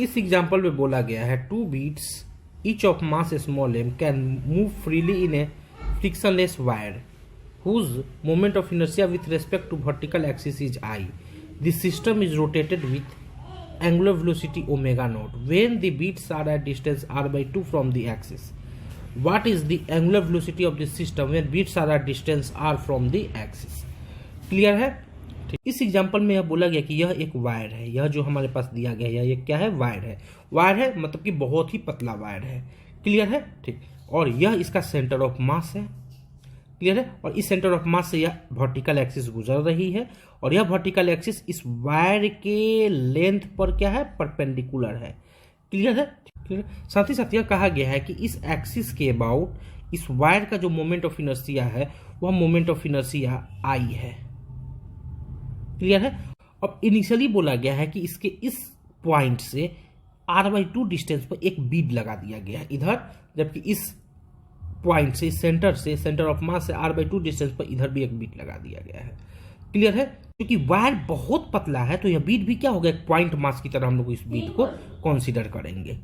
इस एग्जाम्पल में बोला गया है two beads each of mass small m can move freely in a frictionless wire whose moment of inertia with respect to vertical axis is I. The system is rotated with angular velocity omega naught when the beats are at distance r by 2 from the axis. What is the angular velocity of the system when beats are at distance r from the axis? Clear है? इस example में यह बोला गया कि यह एक wire है, यह जो हमारे पास दिया गया है यह क्या है? वायर है। वायर है मतलब कि बहुत ही पतला वायर है। क्लियर है? ठीक। और यह इसका सेंटर ऑफ मास है। क्लियर है? और इस सेंटर ऑफ मास से यह वर्टिकल एक्सिस गुजर रही है और यह वर्टिकल एक्सिस इस वायर के लेंथ पर क्या है? परपेंडिकुलर है। क्लियर है? क्लियर। साथ ही साथ यह कहा गया है कि इस एक्सिस के अबाउट इस वायर का जो मोमेंट ऑफ इनर्शिया है वह मोमेंट ऑफ इनर्शिया आई है। क्लियर है? अब इनिशियली बोला गया है कि इसके इस पॉइंट से r/2 डिस्टेंस पर एक बीड लगा दिया गया है इधर, जबकि इस पॉइंट से सेंटर ऑफ मास से r/2 डिस्टेंस पर इधर भी एक बीट लगा दिया गया है। क्लियर है? क्योंकि वायर बहुत पतला है तो यह बीट भी क्या होगा? एक पॉइंट मास की तरह हम लोग इस बीट को कंसीडर करेंगे।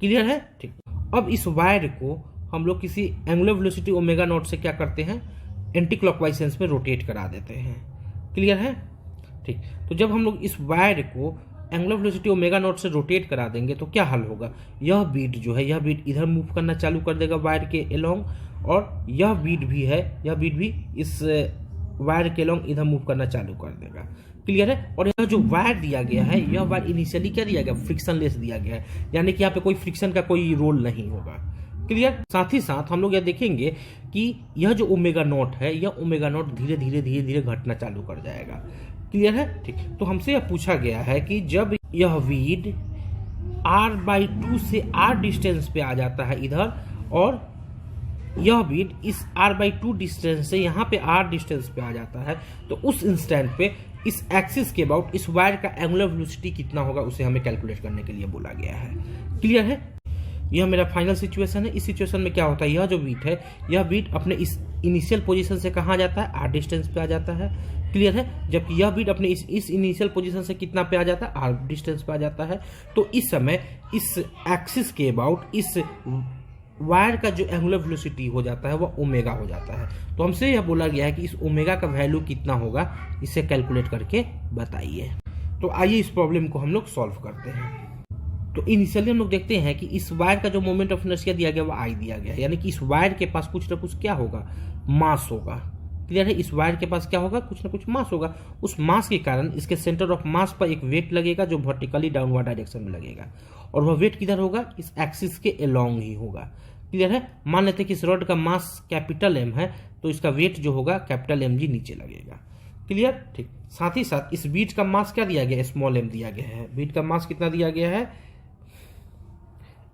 क्लियर है? ठीक। अब इस वायर को हम लोग किसी एंगुलर वेलोसिटी ओमेगा नॉट से क्या करते हैं? एंटी क्लॉकवाइज सेंस में रोटेट करा देते हैं। क्लियर है? ठीक। तो जब हम लोग इस वायर को एंगुलर वेलोसिटी ओमेगा नॉट से रोटेट करा देंगे तो क्या हल होगा? यह बीट जो है यह बीट इधर मूव करना चालू कर देगा वायर के एलोंग, और यह बीट भी है, यह बीट भी इस वायर के एलोंग इधर मूव करना चालू कर देगा। क्लियर है? और यह जो वायर दिया गया है यह वायर इनिशियली क्या दिया गया? फ्रिक्शनलेस दिया गया है, यानी कि यहाँ पे कोई फ्रिक्शन का कोई रोल नहीं होगा। क्लियर? साथ ही साथ हम लोग यह देखेंगे कि यह जो ओमेगा नॉट है यह ओमेगा नॉट धीरे धीरे घटना चालू कर जाएगा। क्लियर है? ठीक। तो हमसे यह पूछा गया है कि जब यह वीड r/2 से r डिस्टेंस पे आ जाता है इधर, और यह वीड इस r/2 डिस्टेंस से यहाँ पे r डिस्टेंस पे आ जाता है, तो उस इंस्टेंट पे इस एक्सिस के अबाउट इस वायर का एंगुलर वेलोसिटी कितना होगा उसे हमें कैलकुलेट करने के लिए बोला गया है। क्लियर है? यह मेरा फाइनल सिचुएशन है। इस सिचुएशन में क्या होता है? यह जो बीट है यह बीट अपने इस इनिशियल पोजीशन से कहाँ जाता है? r डिस्टेंस पे आ जाता है। क्लियर है? जबकि यह बीट अपने इस इनिशियल पोजीशन से कितना पे आ जाता है? r डिस्टेंस पे आ जाता है। तो इस समय इस एक्सिस के अबाउट इस वायर का जो एंगुलर वेलोसिटी हो जाता है वह ओमेगा हो जाता है। तो हमसे यह बोला गया है कि इस ओमेगा का वैल्यू कितना होगा, इसे कैलकुलेट करके बताइए। तो आइए इस प्रॉब्लम को हम लोग सॉल्व करते हैं। तो इनिशियली हम लोग देखते हैं कि इस वायर का जो मोमेंट ऑफ इनर्शिया दिया गया वो आई दिया गया है, यानी कि इस वायर के पास कुछ ना कुछ क्या होगा? मास होगा। क्लियर है? इस वायर के पास क्या होगा? कुछ ना कुछ मास होगा। उस मास के कारण इसके सेंटर ऑफ मास पर एक वेट लगेगा जो वर्टिकली डाउनवर्ड डायरेक्शन में लगेगा, और वह वेट किधर होगा? इस एक्सिस के अलोंग ही होगा। क्लियर है? मान लेते हैं कि इस रॉड का मास कैपिटल M है तो इसका वेट जो होगा कैपिटल Mg नीचे लगेगा। क्लियर? ठीक। साथ ही साथ इस बीट का मास क्या दिया गया है? स्मॉल m दिया गया है। बीट का मास कितना दिया गया है?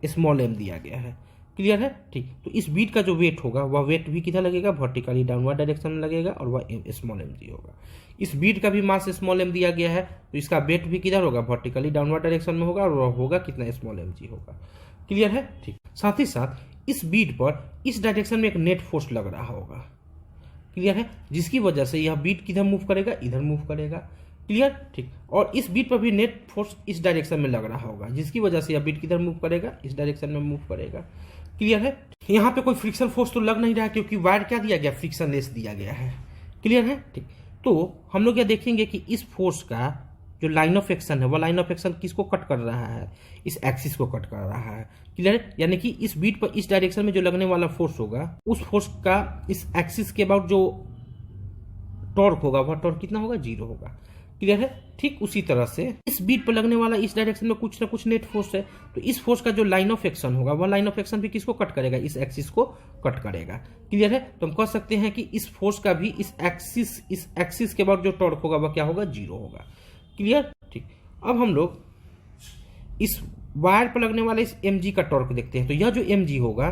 स्मॉल m दिया गया है। क्लियर है? ठीक। तो इस बीट का जो वेट होगा वह वेट भी किधर लगेगा? वर्टिकली डाउनवर्ड डायरेक्शन में लगेगा, और वह स्मॉल mg होगा। इस बीट का भी मास स्मॉल m दिया गया है तो इसका वेट भी किधर होगा? वर्टिकली डाउनवर्ड डायरेक्शन में होगा, और वह होगा कितना? स्मॉल mg होगा। क्लियर है? ठीक। साथ ही साथ इस बीट पर इस डायरेक्शन में एक नेट फोर्स लग रहा होगा। क्लियर है? जिसकी वजह से यह बीट किधर मूव करेगा? इधर मूव करेगा। क्लियर? ठीक। और इस बीट पर भी नेट फोर्स इस डायरेक्शन में लग रहा होगा, जिसकी वजह से यह बीट किधर मूव करेगा? इस डायरेक्शन में मूव करेगा। क्लियर है? यहाँ पे कोई फ्रिक्शन फोर्स तो लग नहीं रहा है क्योंकि वायर क्या दिया गया? फ्रिक्शनलेस दिया गया है। क्लियर है? ठीक। तो हम लोग यह देखेंगे कि इस फोर्स का जो लाइन ऑफ एक्शन है वह लाइन ऑफ एक्शन किसको कट कर रहा है? इस एक्सिस को कट कर रहा है। क्लियर है? यानी कि इस बीट पर इस डायरेक्शन में जो लगने वाला फोर्स होगा उस फोर्स का इस एक्सिस के अबाउट जो टॉर्क होगा वह टॉर्क कितना होगा? 0 होगा। क्लियर है? ठीक उसी तरह से इस बीट पर लगने वाला इस डायरेक्शन में कुछ ना कुछ नेट फोर्स है, तो इस फोर्स का जो लाइन ऑफ एक्शन होगा वह लाइन ऑफ एक्शन भी किसको कट करेगा? इस एक्सिस को कट करेगा। क्लियर है? तो हम कह सकते हैं कि इस फोर्स का भी इस एक्सिस के बाद जो टॉर्क होगा वह क्या होगा? 0 होगा। क्लियर? ठीक। अब हम लोग इस वायर पर लगने वाले इस mg का टॉर्क देखते हैं। तो यह जो mg होगा,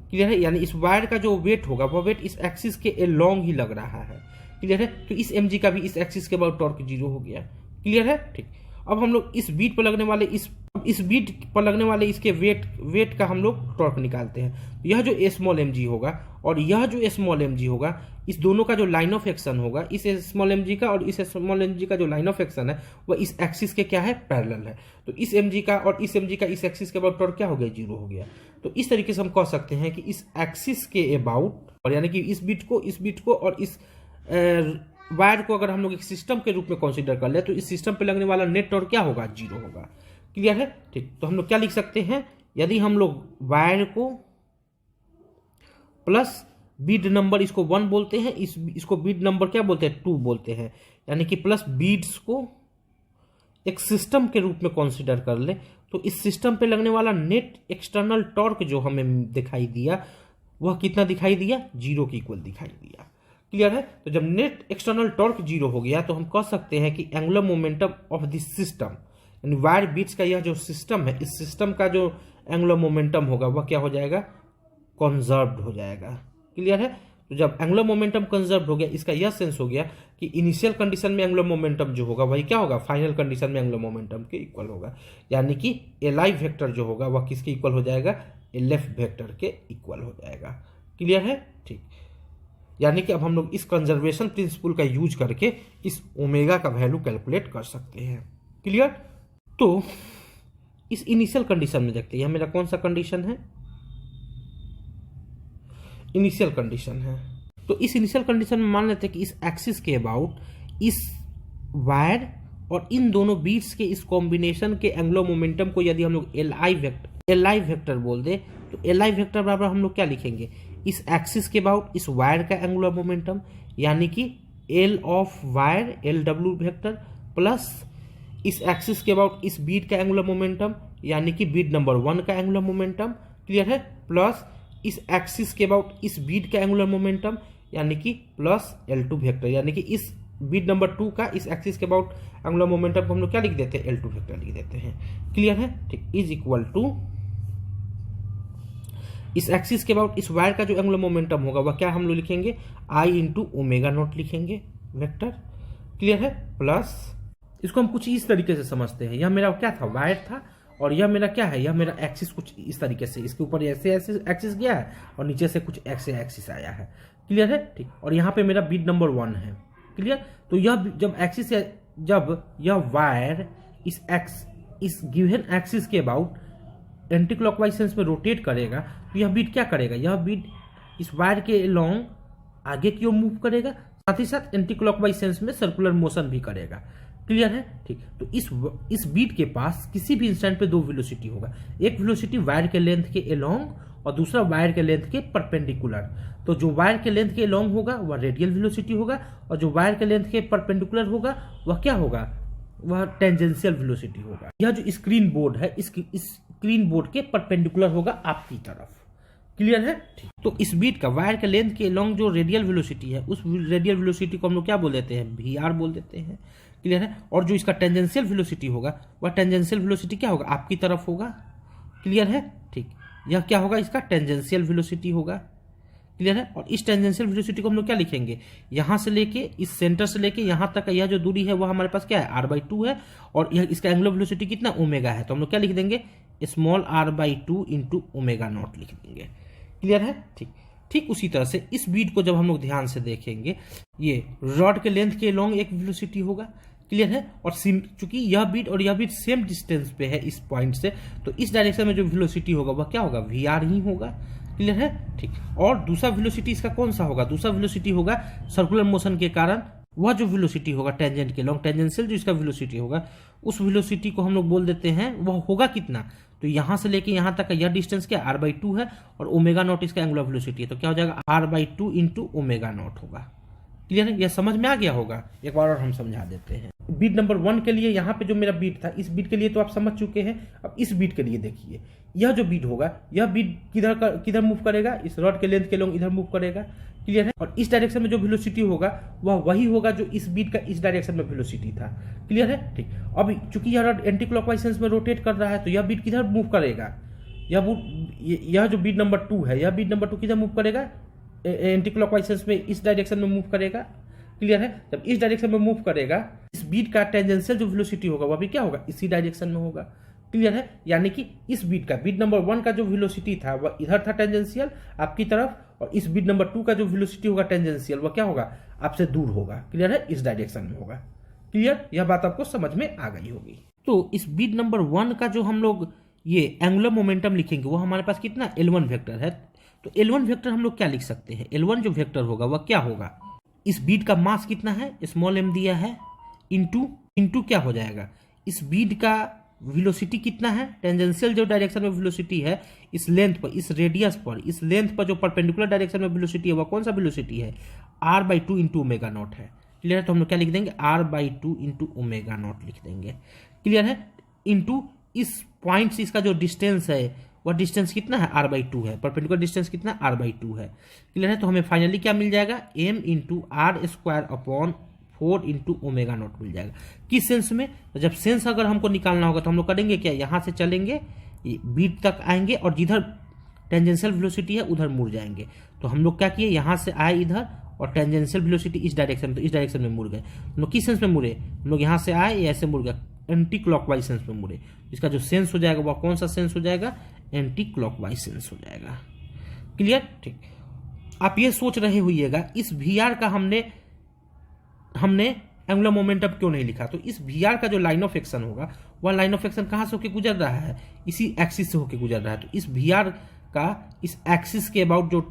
क्लियर है, यानी इस वायर का जो वेट होगा वह वेट इस एक्सिस के अलोंग ही लग रहा है। क्लियर है? तो इस mg का भी इस एक्सिस के बाद टॉर्क 0 हो गया। क्लियर है? ठीक। अब हम लोग इस बीट पर लगने वाले इस इस बीट पर लगने वाले इसके वेट का हम लोग टॉर्क निकालते हैं। यह जो स्मॉल एम जी होगा और यह जो स्मॉल एम जी होगा, इस दोनों का जो लाइन ऑफ एक्शन होगा, इस स्मॉल एम जी का और इस स्मॉल एम जी का जो लाइन ऑफ एक्शन है वह इस एक्सिस के क्या है, पैरेलल है। तो इस एम जी का और इस एम जी का इस एक्सिस के अबाउट टॉर्क क्या हो गया, 0 हो गया। तो इस तरीके से हम कह सकते हैं कि इस एक्सिस के अबाउट, और यानी कि इस बीट को और इस वायर को अगर हम लोग एक सिस्टम के रूप में कंसीडर कर ले तो इस सिस्टम पे लगने वाला नेट टॉर्क क्या होगा, 0 होगा। क्लियर है? ठीक। तो हम लोग क्या लिख सकते हैं, यदि हम लोग वायर को प्लस बीड नंबर, इसको 1 बोलते हैं, इसको बीड नंबर क्या बोलते हैं, 2 बोलते हैं, यानी कि प्लस बीड्स को एक सिस्टम के रूप में कंसीडर कर ले तो इस सिस्टम पे लगने वाला नेट एक्सटर्नल टॉर्क जो हमें दिखाई दिया वह कितना दिखाई दिया, 0 के इक्वल दिखाई दिया। क्लियर है? तो जब नेट एक्सटर्नल टॉर्क 0 हो गया तो हम कह सकते हैं कि angular momentum of this system, यानी वायर बीट्स का यह जो सिस्टम है, इस सिस्टम का जो एंगुलर मोमेंटम होगा वह क्या हो जाएगा, कंजर्व्ड हो जाएगा। क्लियर है? तो जब एंगुलर मोमेंटम कंजर्व्ड हो गया, इसका यह सेंस हो गया कि इनिशियल कंडीशन में एंगुलर मोमेंटम जो होगा वही क्या होगा, फाइनल कंडीशन में एंगुलर मोमेंटम के इक्वल होगा। यानी कि एलआई वेक्टर जो होगा वह किसके इक्वल हो जाएगा, एलएफ वेक्टर के इक्वल हो जाएगा। क्लियर है? ठीक। यानी कि अब हम लोग इस कंजर्वेशन प्रिंसिपल का यूज करके इस ओमेगा का वैल्यू कैलकुलेट कर सकते हैं। क्लियर? तो इस इनिशियल कंडीशन में देखते हैं, यह मेरा कौन सा कंडीशन है, इनिशियल कंडीशन है। तो इस इनिशियल कंडीशन में मान लेते हैं कि इस एक्सिस के अबाउट इस वायर और इन दोनों बीट्स के इस कॉम्बिनेशन के एंगुलर मोमेंटम को यदि हम लोग एलआई वेक्टर बोल दे तो एलआई वेक्टर बराबर हम लोग क्या लिखेंगे, इस एक्सिस के अबाउट इस वायर का एंगुलर मोमेंटम, यानी कि L of wire L W vector plus इस एक्सिस के अबाउट इस बीट का एंगुलर मोमेंटम, यानी कि बीट नंबर 1 का एंगुलर मोमेंटम। क्लियर है? प्लस इस एक्सिस के अबाउट इस बीट का एंगुलर मोमेंटम, यानी कि प्लस L2 वेक्टर, यानी कि इस बीट नंबर 2 का इस एक्सिस के अबाउट एंगुलर मोमेंटम को हम लोग क्या लिख देते हैं, L2 वेक्टर लिख देते हैं। क्लियर है? ठीक। इज इक्वल टू इस एक्सिस के अबाउट इस वायर का जो एंगुलर मोमेंटम होगा वह क्या हम लोग लिखेंगे, I इंटू ओमेगा नॉट लिखेंगे वेक्टर। क्लियर है? प्लस इसको हम कुछ इस तरीके से समझते हैं, यह मेरा क्या था, वायर था, और यह मेरा क्या है, यह मेरा एक्सिस कुछ इस तरीके से, इसके ऊपर ऐसे एक्सिस गया है और नीचे से कुछ ऐसे एक्सिस आया है। क्लियर है? ठीक। और यहाँ पे मेरा बीट नंबर 1 है। क्लियर? तो यह जब एक्सिस, जब यह वायर इस गिवन एक्सिस के अबाउट एंटी क्लॉकवाइज सेंस में रोटेट करेगा तो यह बीट क्या करेगा, यह बीट इस वायर के लॉन्ग आगे की ओर मूव करेगा, साथ ही साथ एंटी क्लॉकवाइज सेंस में सर्कुलर मोशन भी करेगा। क्लियर है? ठीक। तो इस बीट के पास किसी भी इंस्टेंट पे 2 वेलोसिटी होगा, एक वेलोसिटी वायर के लेंथ के अलोंग और दूसरा वायर के लेंथ के परपेंडिकुलर। तो जो वायर के लेंथ के अलोंग होगा वह रेडियल वेलोसिटी होगा और जो वायर के लेंथ के परपेंडिकुलर होगा वह क्या होगा, वह टेंजेंशियल वेलोसिटी होगा। यह जो स्क्रीन बोर्ड है इस स्क्रीन बोर्ड के परपेंडिकुलर होगा आपकी तरफ। क्लियर है? ठीक। तो इस बीट का वायर के लेंथ के अलोंग जो रेडियल वेलोसिटी है उस रेडियल वेलोसिटी को हम लोग क्या बोल देते हैं, VR बोल देते हैं। क्लियर है? और जो इसका टेंजेंशियल वेलोसिटी होगा वह टेंजेंशियल वेलोसिटी क्या होगा, आपकी तरफ होगा। क्लियर है? ठीक। यह क्या होगा, इसका टेंजेंशियल वेलोसिटी होगा। क्लियर है? और इस टेंजेंशियल वेलोसिटी को हम लोग क्या लिखेंगे, यहां से लेके इस सेंटर से लेके यहां तक का यह जो दूरी है वह हमारे पास क्या है, r/2 है, और यह इसका एंगुलर वेलोसिटी कितना, ओमेगा है। तो हम लोग क्या लिख देंगे, small r/2 into omega not लिख देंगे। क्लियर है? ठीक। ठीक उसी तरह से इस बीट को जब हम लोग ध्यान से देखेंगे, ये रॉड के लेंथ के लॉन्ग एक वेलोसिटी होगा। क्लियर है? और चूंकि यह बीट और यह बीट सेम डिस्टेंस पे है इस पॉइंट से, तो इस डायरेक्शन में जो वेलोसिटी होगा वह क्या होगा, VR ही होगा। क्लियर है? ठीक। और दूसरा वेलोसिटी इसका कौन सा होगा, दूसरा वेलोसिटी होगा सर्कुलर मोशन के कारण वह जो वेलोसिटी होगा टेंजेंट के लॉन्ग, टेंजेंशियल जो इसका वेलोसिटी होगा उस वेलोसिटी को हम लोग बोल देते हैं वह होगा कितना, तो यहां से लेके यहां तक का यह डिस्टेंस क्या, r/2 है, और ओमेगा नॉट इसका एंगुलर वेलोसिटी है, तो क्या हो जाएगा, r/2 इंटू ओमेगा नॉट होगा। क्लियर है? यह समझ में आ गया होगा। एक बार और हम समझा देते हैं। बीट नंबर 1 के लिए यहाँ पे जो मेरा बीट था, इस बीट के लिए तो आप समझ चुके हैं। अब इस बीट के लिए देखिए, यह जो बीट होगा यह बीट किधर मूव करेगा, इस रॉड के लेंथ के लोग इधर मूव करेगा। क्लियर है? और इस डायरेक्शन में जो वेलोसिटी होगा वह वही होगा जो इस बीट का इस डायरेक्शन में वेलोसिटी था। क्लियर है? ठीक। अब चूंकि यह रॉड एंटी क्लॉकवाइज सेंस में रोटेट कर रहा है तो यह बीट किधर मूव करेगा, यह जो बीट नंबर 2 है, यह बीट नंबर 2 किधर मूव करेगा, एंटी क्लॉकवाइज सेंस में इस डायरेक्शन में मूव करेगा। क्लियर है? जब इस डायरेक्शन में मूव करेगा, इस बीट का टेंजेंशियल जो वेलोसिटी होगा वह भी क्या होगा, इसी डायरेक्शन में होगा। क्लियर है, यानी कि इस बीट का, बीट नंबर 1 का जो वेलोसिटी था वह इधर था टेंजेंशियल आपकी तरफ, और इस बीट नंबर 2 का जो वेलोसिटी होगा टेंजेंशियल वह क्या होगा, आपसे दूर होगा। क्लियर है, इस डायरेक्शन में होगा। क्लियर, यह बात आपको समझ में आ गई होगी। तो इस बीट नंबर 1 का जो हम लोग ये एंगुलर मोमेंटम लिखेंगे वो हमारे पास कितना L1 वेक्टर है। तो L1 वेक्टर हम लोग क्या लिख सकते हैं, L1 जो वेक्टर होगा वह क्या होगा, इस बीट का मास कितना है, स्मॉल m दिया है, इंटू क्या हो जाएगा, इस बीट का वेलोसिटी कितना है, टेंजेंशियल जो डायरेक्शन में वेलोसिटी है, इस लेंथ पर, इस रेडियस पर, इस लेंथ पर जो परपेंडिकुलर डायरेक्शन में वेलोसिटी है वह कौन सा वेलोसिटी है, r/2 इंटू ओमेगा नॉट है। क्लियर है, तो हम लोग क्या लिख देंगे, r/2 इंटू ओमेगा नॉट लिख देंगे। क्लियर है, इंटू इस पॉइंट से इसका जो डिस्टेंस है वह डिस्टेंस कितना है, r/2 है, परपेंडिकुलर डिस्टेंस कितना, r/2 है। क्लियर है, तो हमें फाइनली क्या मिल जाएगा, m into r²/4 into omega naught मिल जाएगा। किस सेंस में, तो जब सेंस अगर हमको निकालना होगा तो हम लोग करेंगे क्या, यहाँ से चलेंगे बीट तक आएंगे और जिधर टेंजेंशियल वेलोसिटी है उधर मुड़ जाएंगे। तो हम लोग क्या किए, यहाँ से आए इधर और टेंजेंशियल वेलोसिटी इस डायरेक्शन, तो इस डायरेक्शन में मुड़ गए। हम लोग किस सेंस में मुड़े, हम लोग यहाँ से आए ऐसे मुड़ गए, एंटी क्लॉकवाइज सेंस में मुड़े। इसका जो सेंस हो जाएगा वह कौन सा सेंस हो जाएगा, एंटी क्लॉकवाइज सेंस हो जाएगा। क्लियर, ठीक। आप ये सोच रहे होइएगा इस VR का हमने एंगुलर मोमेंटम क्यों नहीं लिखा। तो इस VR का जो लाइन ऑफ एक्शन होगा वह लाइन ऑफ एक्शन कहाँ से होकर गुजर रहा है, इसी एक्सिस से होकर गुजर रहा है। तो इस VR का इस एक्सिस के अबाउट जो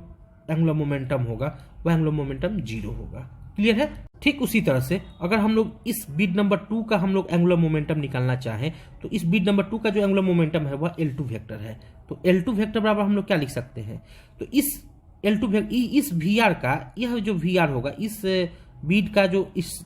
एंगुलर मोमेंटम होगा वह एंगुलर मोमेंटम 0 होगा। क्लियर है, ठीक उसी तरह से अगर हम लोग इस बीट नंबर 2 का हम लोग एंगुलर मोमेंटम निकालना चाहें तो इस बीट नंबर 2 का जो एंगुलर मोमेंटम है वह L2 वेक्टर है। तो L2 वेक्टर बराबर हम लोग क्या लिख सकते हैं, तो इस L2 वेक्टर, इस VR का, यह जो VR होगा इस बीट का जो इस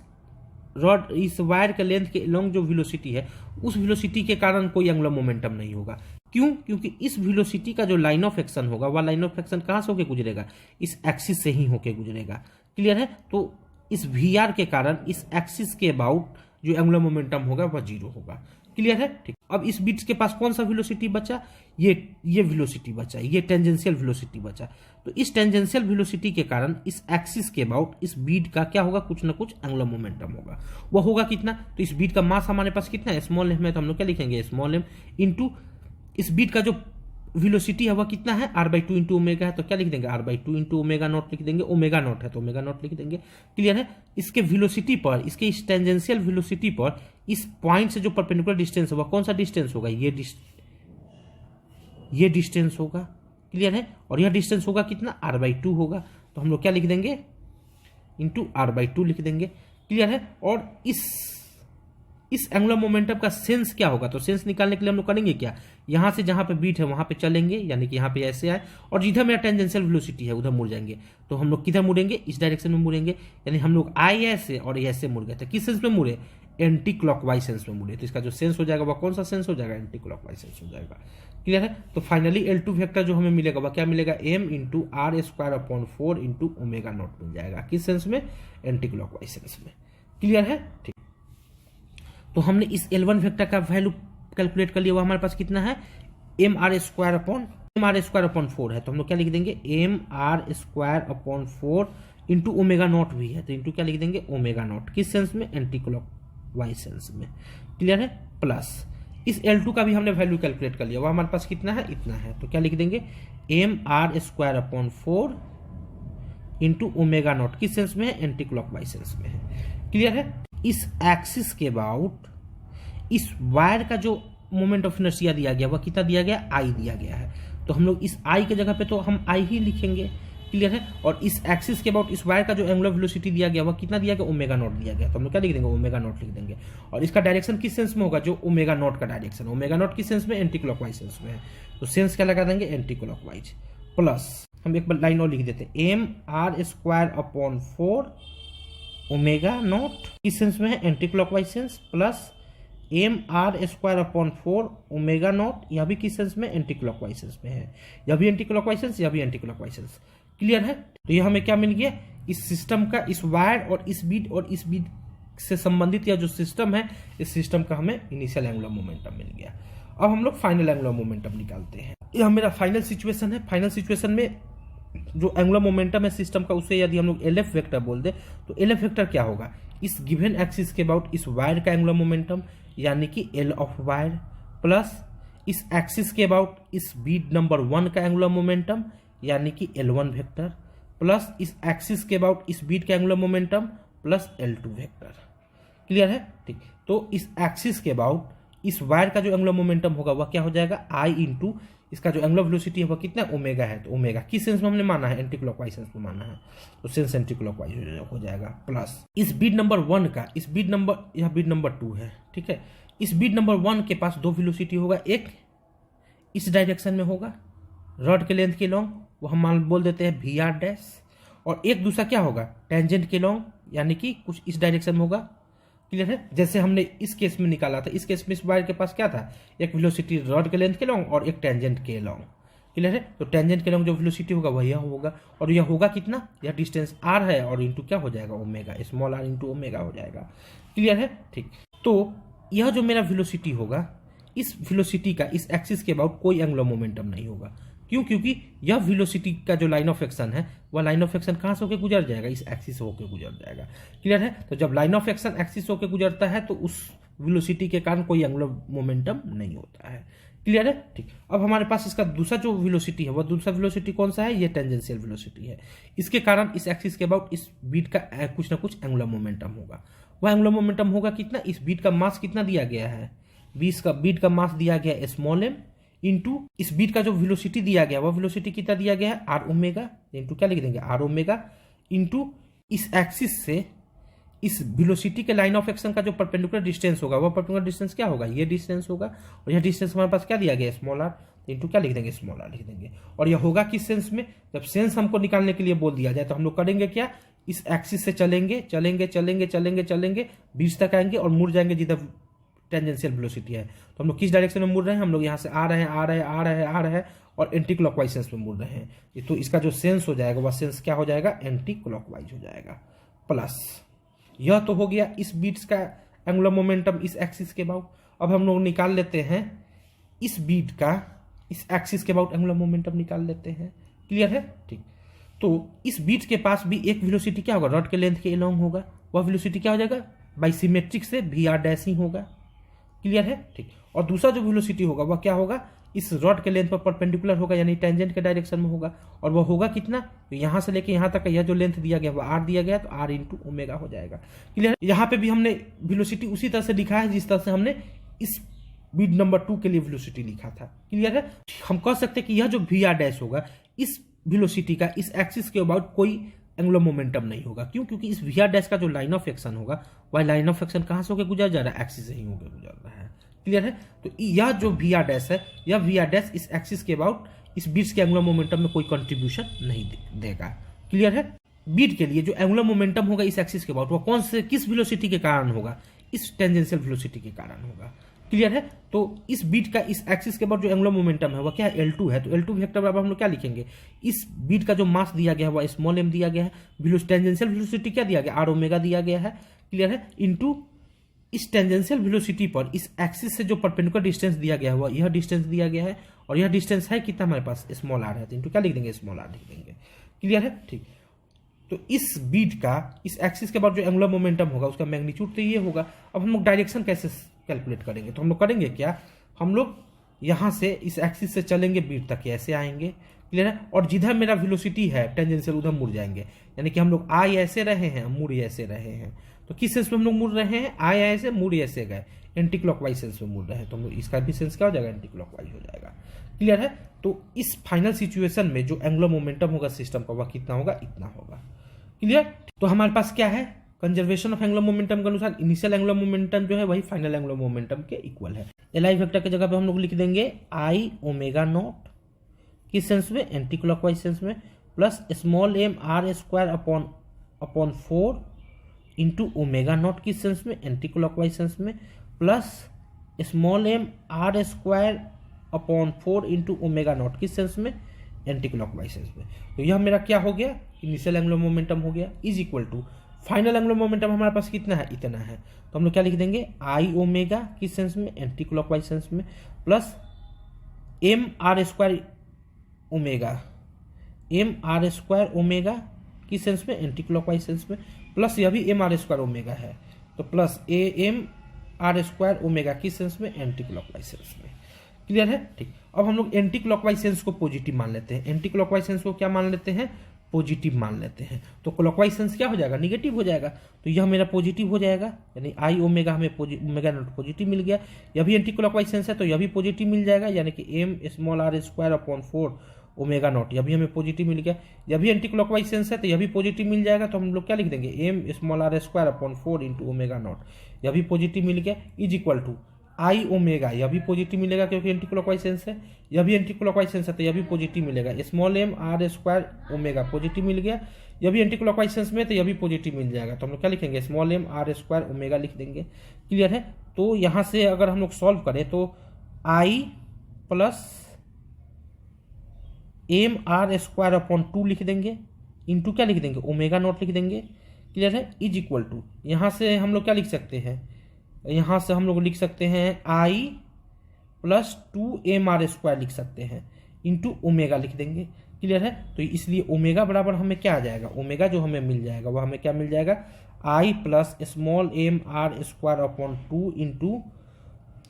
रॉड, इस वायर के लेंथ के लॉन्ग जो वेलोसिटी है उस वेलोसिटी के कारण कोई एंगुलर मोमेंटम नहीं होगा। क्यों, क्योंकि इस वेलोसिटी का जो लाइन ऑफ एक्शन होगा वह लाइन ऑफ एक्शन कहाँ से होकर गुजरेगा, इस एक्सिस से ही होकर गुजरेगा। क्लियर है, तो इस VR के कारण इस एक्सिस के अबाउट जो एंगुलर मोमेंटम होगा वह 0 होगा। क्लियर है, ठीक। अब इस बीट के पास कौन सा वेलोसिटी बचा, ये वेलोसिटी बचा, ये टेंजेंशियल वेलोसिटी बचा। तो इस टेंजेंशियल वेलोसिटी के कारण इस एक्सिस के अबाउट इस बीट का क्या होगा, कुछ ना कुछ एंगुलर मोमेंटम होगा। वह होगा कितना, तो इस बीट का मास हमारे पास कितना है, स्मॉल m है, तो हम लोग क्या लिखेंगे, स्मॉल m इंटू इस बीट का जो वेलोसिटी है वह कितना है, r/2 इंटू ओमेगा है, तो क्या लिख देंगे, r/2 इंटू ओमेगा नॉट लिख देंगे, ओमेगा नॉट है तो ओमेगा नॉट लिख देंगे। क्लियर है, इसके वेलोसिटी पर, इसके इस टेंजेंशियल वेलोसिटी पर इस पॉइंट से जो परपेंडिकुलर डिस्टेंस होगा, कौन सा डिस्टेंस होगा, ये डिस्टेंस होगा। क्लियर है, और यह डिस्टेंस होगा कितना, r/2 होगा, तो हम लोग क्या लिख देंगे, इंटू r/2 लिख देंगे। क्लियर है, और इस एंगुलर मोमेंटम का सेंस क्या होगा, तो सेंस निकालने के लिए हम लोग करेंगे क्या, यहां से जहां पे बीट है वहां पे चलेंगे, यानी कि यहां पे ऐसे आए और जिधर मेरा टेंजेंशियल वेलोसिटी है उधर मुड़ जाएंगे। तो हम लोग किधर मुड़ेंगे, इस डायरेक्शन में मुड़ेंगे, यानी हम लोग आए ऐसे और ऐसे मुड़ गए थे। किस सेंस में मुड़े, एंटी क्लॉकवाइज सेंस में मुड़े। तो इसका जो सेंस हो जाएगा वह कौन सा सेंस हो जाएगा, एंटी क्लॉकवाइज सेंस हो जाएगा। क्लियर है, तो फाइनली L2 वेक्टर जो हमें मिलेगा वह क्या मिलेगा, m into r²/4 into omega naught मिल जाएगा। किस सेंस में, एंटी क्लॉकवाइज सेंस में। क्लियर है, ठीक। तो हमने इस L1 वेक्टर का वैल्यू कैलकुलेट कर लिया, वो हमारे पास कितना है, mr²/4 है, तो हम लोग क्या लिख देंगे, mr²/4 इंटू ओमेगा नॉट भी है, तो इंटू क्या लिख देंगे, ओमेगा नॉट। किस सेंस में, एंटी क्लॉकवाइज सेंस में। क्लियर है, प्लस इस L2 का भी हमने वैल्यू कैलकुलेट कर लिया, वो हमारे पास कितना है, इतना है, तो क्या लिख देंगे, mr²/4 इंटू ओमेगा नॉट। किस सेंस में है, एंटी क्लॉकवाइज सेंस में है। क्लियर है, इस एक्सिस के अबाउट इस वायर का जो मोमेंट ऑफ इनर्शिया दिया गया वह कितना दिया गया, I दिया गया है, तो हम लोग इस I के जगह पे तो हम I ही लिखेंगे। क्लियर है, और इस एक्सिस के अबाउट इस वायर का जो एंगुलर वेलोसिटी दिया गया वह कितना दिया गया, ओमेगा नॉट दिया गया, तो हम लोग क्या लिख देंगे, ओमेगा नॉट लिख देंगे। और इसका डायरेक्शन किस सेंस में होगा, जो ओमेगा नॉट का डायरेक्शन, ओमेगा नॉट किस सेंस में, एंटी क्लॉकवाइज सेंस में है, तो सेंस क्या लगा देंगे, एंटी क्लॉकवाइज। प्लस हम एक बार लाइन और लिख देते हैं, mr²/4 ओमेगा नॉट किस सेंस में है, anti clockwise sense, plus mr²/4 omega naught, यह भी किस सेंस में, एंटी क्लॉकवाइज सेंस में है, यह भी एंटी क्लॉकवाइज सेंस, यह भी एंटी क्लॉकवाइज सेंस। क्लियर है, तो यह हमें क्या मिल गया, इस सिस्टम का, इस वायर और इस बीट से संबंधित यह जो सिस्टम है, इस सिस्टम का हमें इनिशियल एंगुलर मोमेंटम मिल गया। अब हम लोग फाइनल एंगुलर मोमेंटम निकालते हैं। यह मेरा फाइनल सिचुएशन है। फाइनल सिचुएशन में जो एंगुलर मोमेंटम है सिस्टम का, उसे यदि हम लोग LF वेक्टर बोल दे तो LF वेक्टर क्या होगा, इस गिवन एक्सिस के अबाउट इस वायर का एंगुलर मोमेंटम, यानी कि L ऑफ वायर प्लस इस एक्सिस के अबाउट इस बीट नंबर 1 का एंगुलर मोमेंटम यानी कि L1 वेक्टर प्लस इस एक्सिस के अबाउट इस बीट का angular momentum plus L2 vector. Clear है? ठीक। तो इस एक्सिस के अबाउट इस वायर का जो एंगुलर मोमेंटम होगा वह क्या हो जाएगा, आई इंटू इसका जो एंगुलर वेलोसिटी है वह कितना ओमेगा है, तो ओमेगा किस सेंस में हमने माना है, एंटी क्लॉकवाइज सेंस में माना है, तो सेंस एंटी क्लॉकवाइज हो जाएगा। प्लस इस बीट नंबर 1 का इस बीट नंबर, यह बीट नंबर 2 है, ठीक है, इस बीट नंबर 1 के पास 2 वेलोसिटी होगा, एक इस डायरेक्शन में होगा रॉड के लेंथ के लॉन्ग, वो हम मान बोल देते हैं वी आर डैश, और एक दूसरा क्या होगा टेंजेंट के लॉन्ग यानी कि कुछ इस डायरेक्शन में होगा। क्लियर है? जैसे हमने इस केस में निकाला था, इस केस में इस वायर के पास क्या था, एक वेलोसिटी रॉड के लेंथ के लॉन्ग और एक टेंजेंट के लॉन्ग। क्लियर है? तो टेंजेंट के लॉन्ग जो वेलोसिटी होगा वह यह होगा, और यह होगा कितना, यह डिस्टेंस आर है और इंटू क्या हो जाएगा omega, small R into omega हो जाएगा। क्लियर है? ठीक। तो यह जो मेरा वेलोसिटी होगा, इस वेलोसिटी का इस एक्सिस के अबाउट कोई एंगुलर मोमेंटम नहीं होगा। क्यों? क्योंकि यह वेलोसिटी का जो लाइन ऑफ एक्शन है वह लाइन ऑफ एक्शन कहाँ से होकर गुजर जाएगा, इस एक्सिस से होकर गुजर जाएगा। क्लियर है? तो जब लाइन ऑफ एक्शन एक्सिस होकर गुजरता है तो उस वेलोसिटी के कारण कोई एंगुलर मोमेंटम नहीं होता है। क्लियर है? ठीक। अब हमारे पास इसका दूसरा जो वेलोसिटी है वह दूसरा वेलोसिटी कौन सा है, ये टेंजेंशियल वेलोसिटी है। इसके कारण इस एक्सिस के अबाउट इस बीट का कुछ ना कुछ एंगुलर मोमेंटम होगा। वह एंगुलर मोमेंटम होगा कितना, इस बीट का मास कितना दिया गया है, बीट का मास दिया गया है स्मॉल m इंटू इस बीट का जो वेलोसिटी दिया गया वह वेलोसिटी कितना दिया गया है, आर ओमेगा, इंटू क्या लिख देंगे आर ओमेगा, इंटू इस एक्सिस से इस वेलोसिटी के लाइन ऑफ एक्शन का जो परपेंडिकुलर डिस्टेंस होगा वह परपेंडिकुलर डिस्टेंस क्या होगा, ये डिस्टेंस होगा, और यह डिस्टेंस हमारे पास क्या दिया गया स्मॉल आर, इंटू क्या लिख देंगे स्मॉल आर लिख देंगे। और यह होगा किस सेंस में, जब सेंस हमको निकालने के लिए बोल दिया जाए तो हम लोग करेंगे क्या, इस एक्सिस से चलेंगे चलेंगे चलेंगे चलेंगे चलेंगे बीच तक आएंगे और मुड़ जाएंगे जिधर टेंजेंशियल वेलोसिटी है। तो हम लोग किस डायरेक्शन में मुड़ रहे हैं, हम लोग यहाँ से आ रहे हैं और एंटी क्लॉकवाइज सेंस में मुड़ रहे हैं। तो इसका जो सेंस हो जाएगा वह सेंस क्या हो जाएगा, एंटी क्लॉकवाइज हो जाएगा। प्लस यह तो हो गया इस बीट्स का एंगुलर मोमेंटम इस एक्सिस के अबाउट। अब हम लोग निकाल लेते हैं इस बीट का इस एक्सिस के अबाउट एंगुलर मोमेंटम निकाल लेते हैं। क्लियर है? ठीक। तो इस बीट के पास भी एक वेलोसिटी क्या होगा, रॉड के लेंथ के अलोंग होगा, वह वेलोसिटी क्या हो जाएगा, बाई सिमेट्रिक से वी आर डैश ही होगा। क्लियर है? ठीक। और दूसरा जो वेलोसिटी होगा वह क्या होगा, इस रॉड के लेंथ पर परपेंडिकुलर होगा यानी टेंजेंट के डायरेक्शन में होगा, और वह होगा कितना, तो यहां से लेके यहां तक यह जो लेंथ दिया गया वह आर दिया गया, तो आर इंटू ओमेगा हो जाएगा। क्लियर? यहाँ पे भी हमने वेलोसिटी उसी तरह से लिखा है जिस तरह से हमने इस बीट नंबर 2 के लिए वेलोसिटी लिखा था। क्लियर है? हम कह सकते हैं कि यह जो वी आर डैश होगा इस वेलोसिटी का इस एक्सिस के अबाउट कोई एंगुलर मोमेंटम नहीं होगा। क्यों? क्योंकि इस वी आर डैश का जो लाइन ऑफ एक्शन होगा वह लाइन ऑफ एक्शन कहां से होकर गुजर जा रहा है, एक्सिस से ही होकर गुजर रहा है। क्लियर है? तो यह जो वी आर डैश है, यह वी आर डैश इस एक्सिस के अबाउट इस बीट्स के एंगुलर मोमेंटम में कोई कंट्रीब्यूशन नहीं देगा। क्लियर है? बीट के लिए जो एंगुलर मोमेंटम होगा इस एक्सिस के अबाउट वह कौन से किस वेलोसिटी के कारण होगा, इस टेंजेंशियल वेलोसिटी के कारण होगा। क्लियर है? तो इस बीट का इस एक्सिस के अबाउट जो एंगुलर मोमेंटम है वह क्या है, L2 है। तो L2 वेक्टर बराबर हम लोग क्या लिखेंगे, इस बीट का जो मास दिया गया है वह स्मॉल m दिया गया है, टेंजेंशियल वेलोसिटी क्या दिया गया, आर ओमेगा दिया गया है। क्लियर है? इंटू इस टेंजेंशियल वेलोसिटी पर इस एक्सिस से जो परपेंडिकुलर डिस्टेंस दिया गया है वह यह डिस्टेंस दिया गया है, और यह डिस्टेंस है कितना हमारे पास, स्मॉल आर है, तो इंटू क्या लिख देंगे स्मॉल आर लिख देंगे। क्लियर है? ठीक। तो इस बीट का इस एक्सिस के बाद जो एंगुलर मोमेंटम होगा उसका मैग्नीट्यूड तो ये होगा। अब हम लोग डायरेक्शन कैसे कैलकुलेट करेंगे, तो हम लोग करेंगे क्या, हम लोग यहाँ से इस एक्सिस से चलेंगे बीट तक ऐसे आएंगे। क्लियर है? और जिधर मेरा वेलोसिटी है टेंजेंशियल उधर मुड़ जाएंगे, यानी कि हम लोग आए ऐसे रहे हैं मुड़ ऐसे रहे हैं। तो किस सेंस में हम लोग मुड़ रहे हैं, आए ऐसे मुड़ ऐसे गए, एंटी क्लॉकवाइज सेंस में मुड़ रहे हैं, तो हम लोग इसका भी सेंस क्या हो जाएगा, एंटी क्लॉकवाइज हो जाएगा। क्लियर है? तो इस फाइनल सिचुएशन में जो एंगुलर मोमेंटम होगा सिस्टम का वह कितना होगा, इतना होगा। क्लियर? तो हमारे पास क्या है, कंजर्वेशन ऑफ एंगुलर मोमेंटम के अनुसार इनिशियल एंगुलर मोमेंटम जो है वही फाइनल एंगुलर मोमेंटम के इक्वल है। एल वेक्टर की जगह पे हम लोग लिख देंगे आई ओमेगा नॉट, किस सेंस में, एंटी क्लॉकवाइज सेंस में, plus small m R square upon 4 into omega naught, किस सेंस में, एंटी क्लॉकवाइज सेंस में, plus small m R square upon 4 into omega naught, किस सेंस में, एंटी क्लॉकवाइज सेंस में। तो यह मेरा क्या हो गया, इनिशियल एंगुलर मोमेंटम हो गया, is equal to final angular momentum हमारे पास कितना है, इतना है। तो हम लोग क्या लिख देंगे, आई ओमेगा किस सेंस में, एंटी क्लॉकवाइज सेंस में, plus m R square omega, m R square omega किस सेंस में, एंटी क्लॉकवाइज सेंस में, प्लस यह भी m आर स्क्वायर ओमेगा है, तो plus a m R square omega किस सेंस में, एंटी क्लॉकवाइज सेंस में। क्लियर है, ठीक। अब हम लोग एंटी क्लॉकवाइज सेंस को पॉजिटिव मान लेते हैं, एंटी क्लॉकवाइज सेंस को क्या मान लेते हैं, पॉजिटिव मान लेते हैं। तो क्लॉकवाइज सेंस क्या हो जाएगा, निगेटिव हो जाएगा। तो यह मेरा पॉजिटिव हो जाएगा, यानी आई ओमेगा हमें ओमेगा नॉट पॉजिटिव मिल गया। यह भी एंटी क्लॉकवाइज सेंस है तो यह भी पॉजिटिव मिल जाएगा, यानी कि M small R square upon 4 omega naught, यह भी हमें पॉजिटिव मिल गया। यह भी एंटी क्लॉकवाइज सेंस है तो यह भी पॉजिटिव मिल जाएगा। तो हम लोग क्या लिख देंगे, M small R square upon 4 into omega naught, यह भी पॉजिटिव मिल गया, is equal to I omega, यह भी पॉजिटिव मिलेगा क्योंकि एंटी क्लॉकवाइज सेंस है। यह भी एंटी क्लॉकवाइज सेंस है तो यह भी पॉजिटिव मिलेगा, small M R square omega positive मिल गया। यह भी एंटी क्लॉकवाइज सेंस में तो यह भी पॉजिटिव मिल जाएगा। तो हम लोग क्या लिखेंगे, small M R square omega लिख देंगे। क्लियर है। तो यहां से अगर हम लोग सॉल्व करें तो I plus M R square upon 2 लिख देंगे, इंटू क्या लिख देंगे, ओमेगा नॉट लिख देंगे। क्लियर है, इज इक्वल टू, यहां से हम लोग क्या लिख सकते हैं, यहां से हम लोग लिख सकते हैं आई प्लस 2 एम आर स्क्वायर लिख सकते हैं, इंटू ओमेगा लिख देंगे। क्लियर है। तो इसलिए ओमेगा बराबर हमें क्या आ जाएगा, ओमेगा जो हमें मिल जाएगा वह हमें क्या मिल जाएगा, I plus small M R square upon 2 into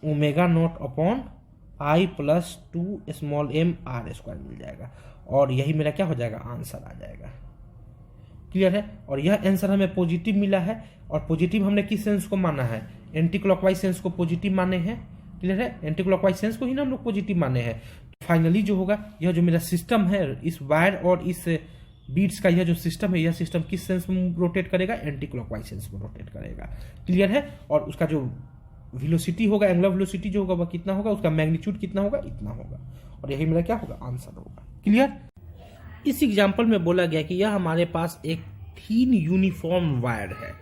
omega naught upon I plus 2 small M R square मिल जाएगा। और यही मेरा क्या हो जाएगा, आंसर आ जाएगा। क्लियर है। और यह आंसर हमें पॉजिटिव मिला है, और पॉजिटिव हमने किस सेंस को माना है, एंटी क्लॉकवाइज सेंस को पॉजिटिव माने हैं। क्लियर है, एंटी क्लॉकवाइज सेंस को ही ना हम लोग पॉजिटिव माने हैं। तो फाइनली जो होगा, यह जो मेरा सिस्टम है, इस वायर और इस बीट्स का यह जो सिस्टम है, यह सिस्टम किस सेंस में रोटेट करेगा, एंटी क्लॉकवाइज सेंस में रोटेट करेगा। क्लियर है। और उसका जो वेलोसिटी होगा, एंगुलर वेलोसिटी जो होगा वह कितना होगा, उसका मैग्नीट्यूड कितना होगा, इतना होगा। और यही मेरा क्या होगा, आंसर होगा। क्लियर। इस एग्जाम्पल में बोला गया कि यह हमारे पास एक थीन यूनिफॉर्म वायर है।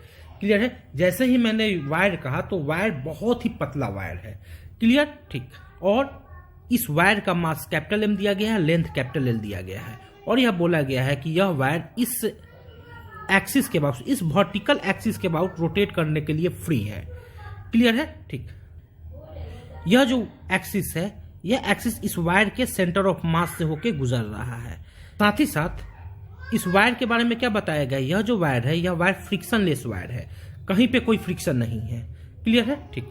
क्लियर है। जैसे ही मैंने वायर कहा तो वायर बहुत ही पतला वायर है। क्लियर, ठीक। और इस वायर का मास कैपिटल एम दिया गया है, लेंथ कैपिटल एल दिया गया है, और यह बोला गया है कि यह वायर इस एक्सिस के अबाउट, इस वर्टिकल एक्सिस के अबाउट रोटेट करने के लिए फ्री है। क्लियर है, ठीक। यह जो एक्सिस है, यह एक्सिस इस वायर के सेंटर ऑफ मास से होकर गुजर रहा है। साथ ही साथ इस वायर के बारे में क्या बताया गया, यह जो वायर है, यह वायर फ्रिक्शनलेस वायर है, कहीं पे कोई फ्रिक्शन नहीं है। क्लियर है, ठीक।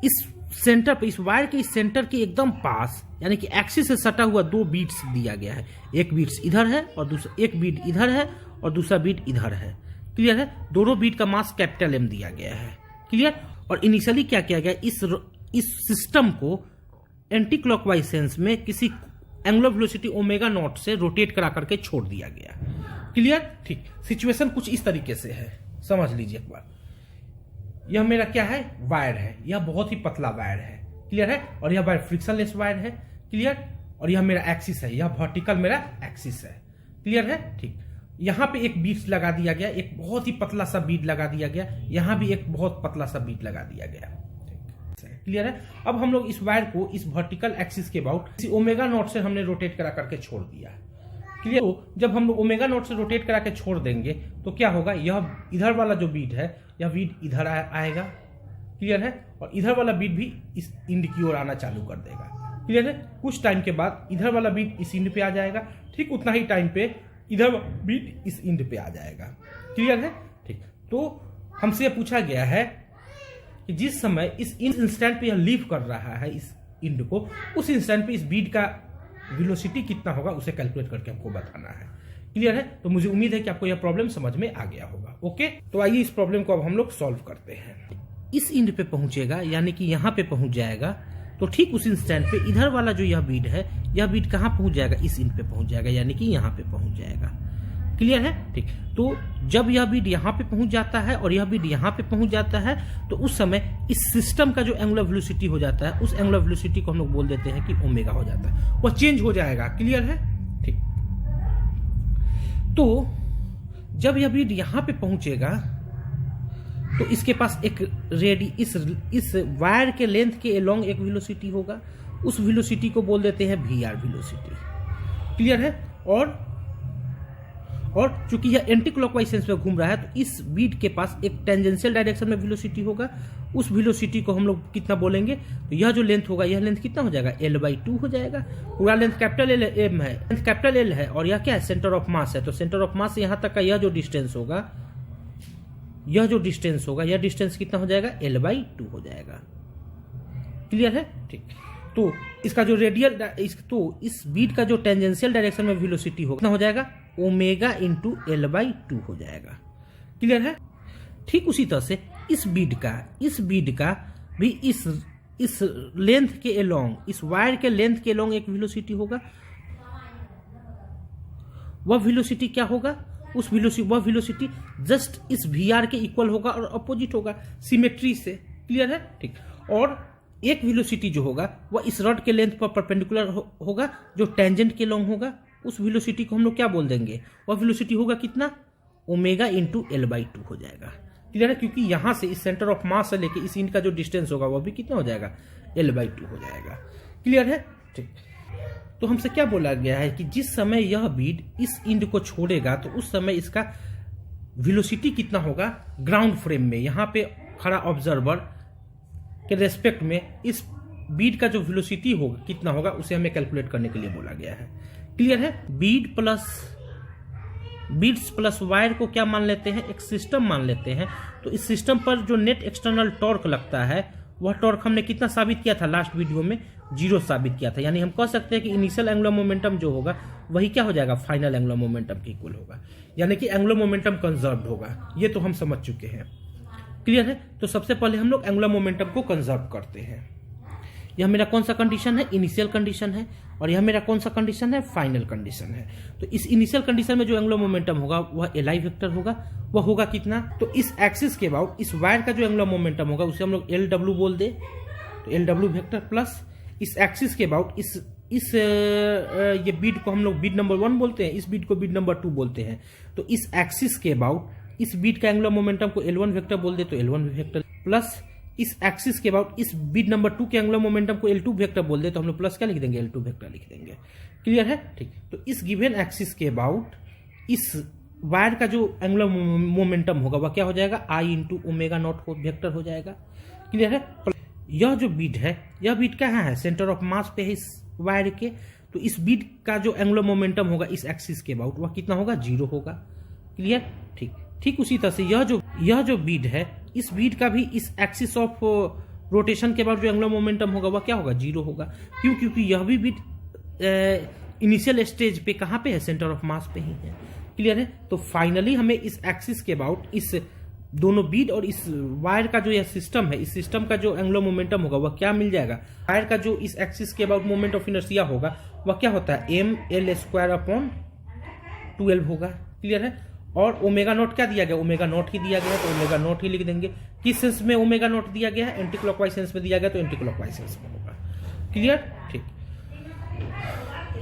इस सेंटर पे, इस वायर के इस सेंटर के एकदम पास, यानी कि एक्सिस से सटा हुआ 2 बीट्स दिया गया है। एक बीट्स इधर है और दूसरा, एक बीट इधर है और दूसरा बीट इधर है। क्लियर है। दोनों बीट का मास कैपिटल एम दिया गया है। क्लियर। और इनिशियली क्या किया गया, इस सिस्टम को एंटी क्लॉकवाइज सेंस में किसी एंगुलर वेलोसिटी ओमेगा नॉट से रोटेट करा करके छोड़ दिया गया। क्लियर, ठीक। सिचुएशन कुछ इस तरीके से है, समझ लीजिए एक बार। यह मेरा क्या है, वायर है, यह बहुत ही पतला वायर है। क्लियर है। और यह वायर फ्रिक्शनलेस वायर है। क्लियर। और यह मेरा एक्सिस है, यह वर्टिकल मेरा एक्सिस है। क्लियर है, ठीक। यहां पे एक बीट लगा दिया गया, एक बहुत ही पतला सा बीट लगा दिया गया, यहां भी एक बहुत पतला सा बीट लगा दिया गया। क्लियर है। अब हम लोग इस वायर को इस वर्टिकल एक्सिस के अबाउट ओमेगा नॉट से हमने रोटेट करा करके छोड़ दिया। क्लियर। तो जब हम लोग ओमेगा नॉट से रोटेट करा के छोड़ देंगे तो क्या होगा, यह इधर वाला जो बीट है, यह बीट इधर आएगा। क्लियर है। और इधर वाला बीट भी इस इंड की ओर आना चालू कर देगा। क्लियर है। कुछ टाइम के बाद इधर वाला बीट इस इंड पे आ जाएगा, ठीक उतना ही टाइम पे इधर बीट इस इंड पे आ जाएगा। क्लियर है, ठीक। तो हमसे पूछा गया है कि जिस समय इस इंस्टेंट पे यह लीव कर रहा है इस इंड को, उस इंस्टेंट पे इस बीट का वेलोसिटी कितना होगा उसे कैलकुलेट करके हमको बताना है। क्लियर है। तो मुझे उम्मीद है कि आपको यह प्रॉब्लम समझ में आ गया होगा। ओके, तो आइए इस प्रॉब्लम को अब हम लोग सॉल्व करते हैं। इस इंड पे पहुंचेगा, यानी कि यहां पे पहुंच जाएगा, तो ठीक उस इंस्टेंट पे इधर वाला जो यह बीट है, यह बीट कहां पहुंच जाएगा, इस इंड पे पहुंच जाएगा, यानी कि यहां पे पहुंच जाएगा। क्लियर है, ठीक। तो जब यह बीट यहां पे पहुंच जाता है और यह बीट यहां पे पहुंच जाता है, तो उस समय इस सिस्टम का जो एंगुलर वेलोसिटी हो जाता है, उस एंगुलर वेलोसिटी को हम लोग बोल देते हैं कि ओमेगा हो जाता है, वह चेंज हो जाएगा। क्लियर है, ठीक। तो जब यह बीट यहां पे पहुंचेगा तो इसके पास एक इस वायर के लेंथ के अलोंग एक वेलोसिटी होगा, उस वेलोसिटी को बोल देते हैं वीआर वेलोसिटी। क्लियर है। और चूंकि यह एंटी क्लॉकवाइज सेंस में घूम रहा है, तो इस बीट के पास एक टेंजेंशियल डायरेक्शन में वेलोसिटी होगा, उस वेलोसिटी को हम लोग कितना बोलेंगे, तो यह जो लेंथ होगा, यह लेंथ कितना हो जाएगा, L/2 हो जाएगा। पूरा लेंथ कैपिटल एल एम है, लेंथ कैपिटल एल है, और यह क्या है, सेंटर ऑफ मास है। तो सेंटर ऑफ मास से यहां तक का यह जो डिस्टेंस होगा, यह जो डिस्टेंस होगा, यह डिस्टेंस कितना हो जाएगा, L/2 हो जाएगा। क्लियर है? ठीक। तो इसका जो रेडियल, तो इस बीट का जो टेंजेंशियल डायरेक्शन में वेलोसिटी होगा कितना हो जाएगा, ओमेगा इंटू L/2 हो जाएगा। क्लियर है? ठीक उसी तरह से इस बीट का भी इस लेंथ के अलोंग, इस वायर के लेंथ के अलोंग एक वेलोसिटी होगा। वह वेलोसिटी क्या होगा, वह वेलोसिटी जस्ट इस VR के इक्वल होगा और अपोजिट होगा सिमेट्री से। क्लियर है? ठीक। और एक वेलोसिटी जो होगा वह इस रॉड के लेंथ पर परपेंडिकुलर होगा, जो टेंजेंट के लॉन्ग होगा। उस वेलोसिटी को हम लोग क्या बोल देंगे, वह वेलोसिटी होगा कितना, ओमेगा इंटू L/2 हो जाएगा। क्लियर है? क्योंकि यहां से इस सेंटर ऑफ मास से लेके इस इंड का जो डिस्टेंस होगा वह भी कितना हो जाएगा, L/2 हो जाएगा। क्लियर है? ठीक। तो हमसे क्या बोला गया है कि जिस समय यह बीड इस इंड को छोड़ेगा तो उस समय इसका वेलोसिटी कितना होगा ग्राउंड फ्रेम में, यहां पे खड़ा ऑब्जर्वर के रेस्पेक्ट में इस बीड का जो वेलोसिटी होगा कितना होगा, उसे हमें कैलकुलेट करने के लिए बोला गया है। क्लियर है? बीड्स प्लस वायर को क्या मान लेते हैं, एक सिस्टम मान लेते हैं। तो इस सिस्टम पर जो नेट एक्सटर्नल टॉर्क लगता है, वह टॉर्क हमने कितना साबित किया था लास्ट वीडियो में, 0 साबित किया था। यानी हम कह सकते हैं कि इनिशियल एंगुलर मोमेंटम जो होगा वही क्या हो जाएगा, फाइनल एंगुलर मोमेंटम के इक्वल होगा। यानी कि एंगुलर मोमेंटम कंजर्व्ड होगा। ये तो हम समझ चुके हैं। क्लियर है? तो सबसे पहले हम लोग एंगुलर मोमेंटम को कंजर्व करते हैं। यह मेरा कौन सा कंडीशन है, इनिशियल कंडीशन है, और यह मेरा कौन सा कंडीशन है, फाइनल कंडीशन है। तो इस इनिशियल कंडीशन में जो एंगुलर मोमेंटम होगा वह Li वेक्टर होगा। वह होगा कितना, तो इस एक्सिस के अबाउट इस वायर का जो एंगुलर मोमेंटम होगा उसे हम लोग Lw बोल दे, तो Lw वेक्टर प्लस इस एक्सिस के अबाउट ये बीड को हम लोग बीड नंबर 1 बोलते हैं, इस बीड को बीड नंबर 2 बोलते हैं। तो इस एक्सिस के अबाउट इस बीड का एंगुलर मोमेंटम को L1 वेक्टर बोल दे, तो L1 वेक्टर प्लस इस एक्सिस के अबाउट इस बीड नंबर 2 के एंगुलर मोमेंटम को L2 वेक्टर बोल दे, तो हम लोग प्लस क्या लिख देंगे, L2 वेक्टर लिख देंगे। क्लियर है? ठीक। तो इस गिवन एक्सिस के अबाउट इस वायर का जो एंगुलर मोमेंटम होगा वह क्या हो जाएगा, I into omega not vector हो जाएगा। क्लियर है? यह जो बीड है, यह बीड कहाँ है, सेंटर ऑफ मास पे है इस वायर के। तो इस बीड का जो एंगुलर मोमेंटम होगा इस एक्सिस के अबाउट वह कितना होगा, 0 होगा। क्लियर? ठीक उसी तरह से यह जो बीड है, इस बीड का भी इस एक्सिस ऑफ रोटेशन के बाद जो एंगुलर मोमेंटम होगा वह क्या होगा, 0 होगा। क्यों? क्योंकि यह भी बीड इनिशियल स्टेज पे कहाँ पे है, सेंटर ऑफ मास पे ही है। क्लियर है? तो फाइनली हमें इस एक्सिस के अबाउट इस दोनों बीड और इस वायर का जो यह सिस्टम है, इस सिस्टम का जो एंगुलर मोमेंटम होगा वह क्या मिल जाएगा, वायर का जो इस एक्सिस के अबाउट मोमेंट ऑफ इनर्शिया होगा वह क्या होता है, mL²/12 होगा। क्लियर है? और ओमेगा नॉट क्या दिया गया, ओमेगा नॉट ही दिया गया है, तो ओमेगा नॉट ही लिख देंगे। किस सेंस में ओमेगा नॉट दिया गया है, एंटी क्लॉकवाइज सेंस में दिया गया, तो एंटी क्लॉकवाइज सेंस में होगा। क्लियर? ठीक।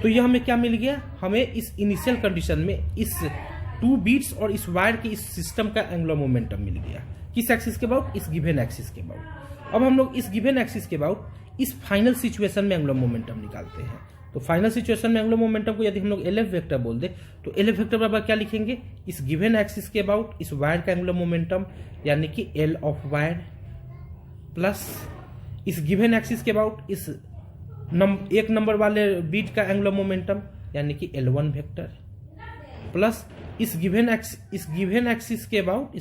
तो यह हमें क्या मिल गया, हमें इस इनिशियल कंडीशन में इस 2 बीट्स और इस वायर के इस सिस्टम का एंगुलर मोमेंटम मिल गया। किस एक्सिस के अबाउट, इस गिवन एक्सिस के अबाउट। अब हम लोग इस गिवन एक्सिस के अबाउट इस फाइनल सिचुएशन में एंगुलर मोमेंटम निकालते हैं। तो फाइनल सिचुएशन में एंगुलर मोमेंटम को यदि हम लोग LF वेक्टर बोल दे, तो LF वेक्टर बराबर क्या लिखेंगे, इस गिवन एक्सिस के अबाउट इस वायर का एंगुलर मोमेंटम यानी कि L ऑफ वायर प्लस इस गिवन एक्सिस के अबाउट इस एक नंबर वाले बीट का एंगुलर मोमेंटम यानी कि L1 वेक्टर प्लस इस गिवन एक्सिस के अबाउट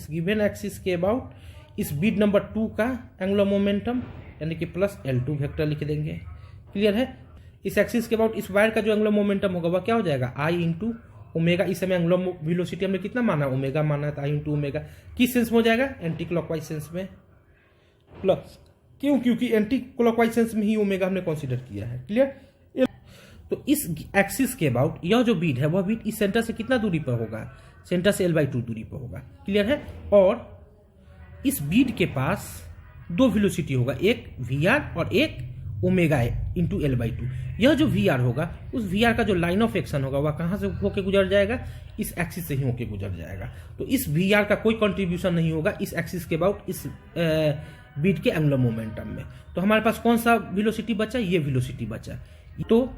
इस बीट नंबर 2 का एंगुलर मोमेंटम यानी कि प्लस L2 वेक्टर लिख देंगे। क्लियर है? इस एक्सिस के अबाउट इस वायर का जो एंगुलर मोमेंटम होगा वह क्या हो जाएगा, I इंटू ओमेगा। इस समय एंगुलर वेलोसिटी हमने कितना माना, ओमेगा माना है, तो I इंटू ओमेगा किस सेंस में हो जाएगा, एंटी क्लॉकवाइज सेंस में प्लस। क्यों? क्योंकि एंटी क्लॉकवाइज सेंस में ही ओमेगा हमने कंसीडर किया है। क्लियर? तो इस एक्सिस के अबाउट यह जो बीट है वह बीट इस सेंटर से कितना दूरी पर होगा, सेंटर से L/2 दूरी पर होगा। क्लियर है? और इस बीट के पास 2 वेलोसिटी होगा, एक VR और एक ओमेगा इंटू L/2। यह जो VR होगा, उस VR का जो लाइन ऑफ एक्शन होगा वह कहां से होके गुजर जाएगा, इस एक्सिस से ही होके गुजर जाएगा। तो इस VR का कोई कंट्रीब्यूशन नहीं होगा इस एक्सिस के अबाउट इस बीट के एंगुलर मोमेंटम में। तो हमारे पास कौन सा वेलोसिटी बचा, ये वेलोसिटी बचा। तो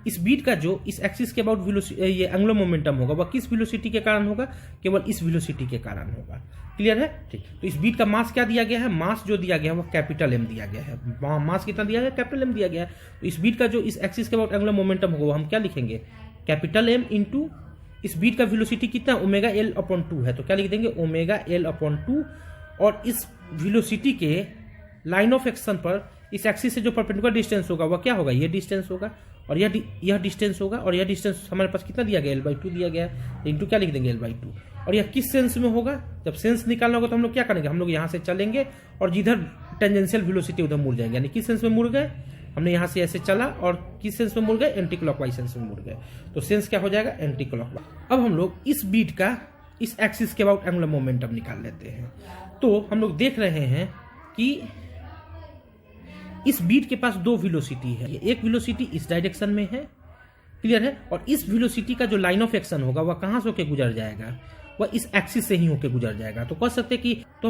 इस बीट का जो इस एक्सिस के अबाउट ये एंगुलर मोमेंटम होगा वह किस वेलोसिटी के कारण होगा, केवल इस वेलोसिटी के कारण होगा। क्लियर है? ठीक। तो इस बीट का मास क्या दिया गया है, मास जो दिया गया है वह कैपिटल M दिया गया है। मास कितना दिया गया, कैपिटल M दिया गया है। तो इस बीट का जो इस एक्सिस के अबाउट एंगुलर मोमेंटम होगा वो हम क्या लिखेंगे, कैपिटल M इंटू इस बीट का वेलोसिटी कितना ओमेगा एल अपॉन 2 है, तो क्या लिख देंगे ओमेगा एल अपॉन 2, और इस वेलोसिटी के लाइन ऑफ एक्शन पर इस एक्सिस से जो परपेंडिकुलर डिस्टेंस होगा वह क्या होगा, ये डिस्टेंस होगा, और यह डिस्टेंस होगा, और यह डिस्टेंस हमारे पास कितना दिया गया l/2 दिया गया है, इंटू क्या लिख देंगे l/2। और यह किस सेंस में होगा, जब सेंस निकालना होगा तो हम लोग क्या करेंगे, हम लोग यहाँ से चलेंगे और जिधर टेंजेंशियल वेलोसिटी उधर मुड़ जाएंगे, यानी किस सेंस में मुड़ गए, हमने यहाँ से ऐसे चला और किस सेंस में मुड़ गए, एंटी क्लॉकवाइज सेंस में मुड़ गए, तो सेंस क्या हो जाएगा, एंटी क्लॉकवाइज। अब हम लोग इस बीट का इस एक्सिस के अबाउट एंगुलर मोमेंटम निकाल लेते हैं। तो हम लोग देख रहे हैं कि इस बीट के पास दो वेलोसिटी है, एक वेलोसिटी इस डायरेक्शन में है, क्लियर है, और इस वेलोसिटी का जो लाइन ऑफ एक्शन होगा वह कहां से होकर गुजर जाएगा, वह इस एक्सिस से ही होकर गुजर जाएगा। तो हम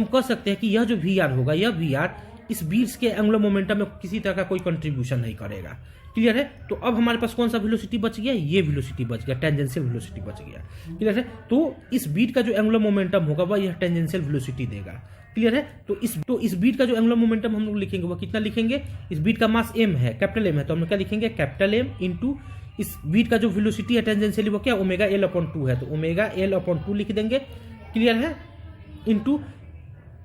कह सकते हैं कि यह जो वी आर होगा, यह वी आर इस बीट्स के एंगुलर मोमेंटम में किसी तरह का कोई कंट्रीब्यूशन नहीं करेगा, क्लियर है। तो अब हमारे पास कौन सा वेलोसिटी बच गया, ये वेलोसिटी बच गया, टेंजेंशियल वेलोसिटी बच गया, क्लियर है। तो इस बीट का जो एंगुलर मोमेंटम होगा वह यह टेंजेंशियल वेलोसिटी देगा, क्लियर है। तो इस बीट का जो एंगुलर मोमेंटम हम लोग लिखेंगे वह कितना लिखेंगे, इस बीट का मास m है, कैपिटल M है, तो हम लोग क्या लिखेंगे कैपिटल M इंटू इस बीट का जो वेलोसिटी है टेंजेंशियली वो क्या ओमेगा एल अपॉन 2 है, तो ओमेगा एल अपॉन 2 लिख देंगे, क्लियर है, इंटू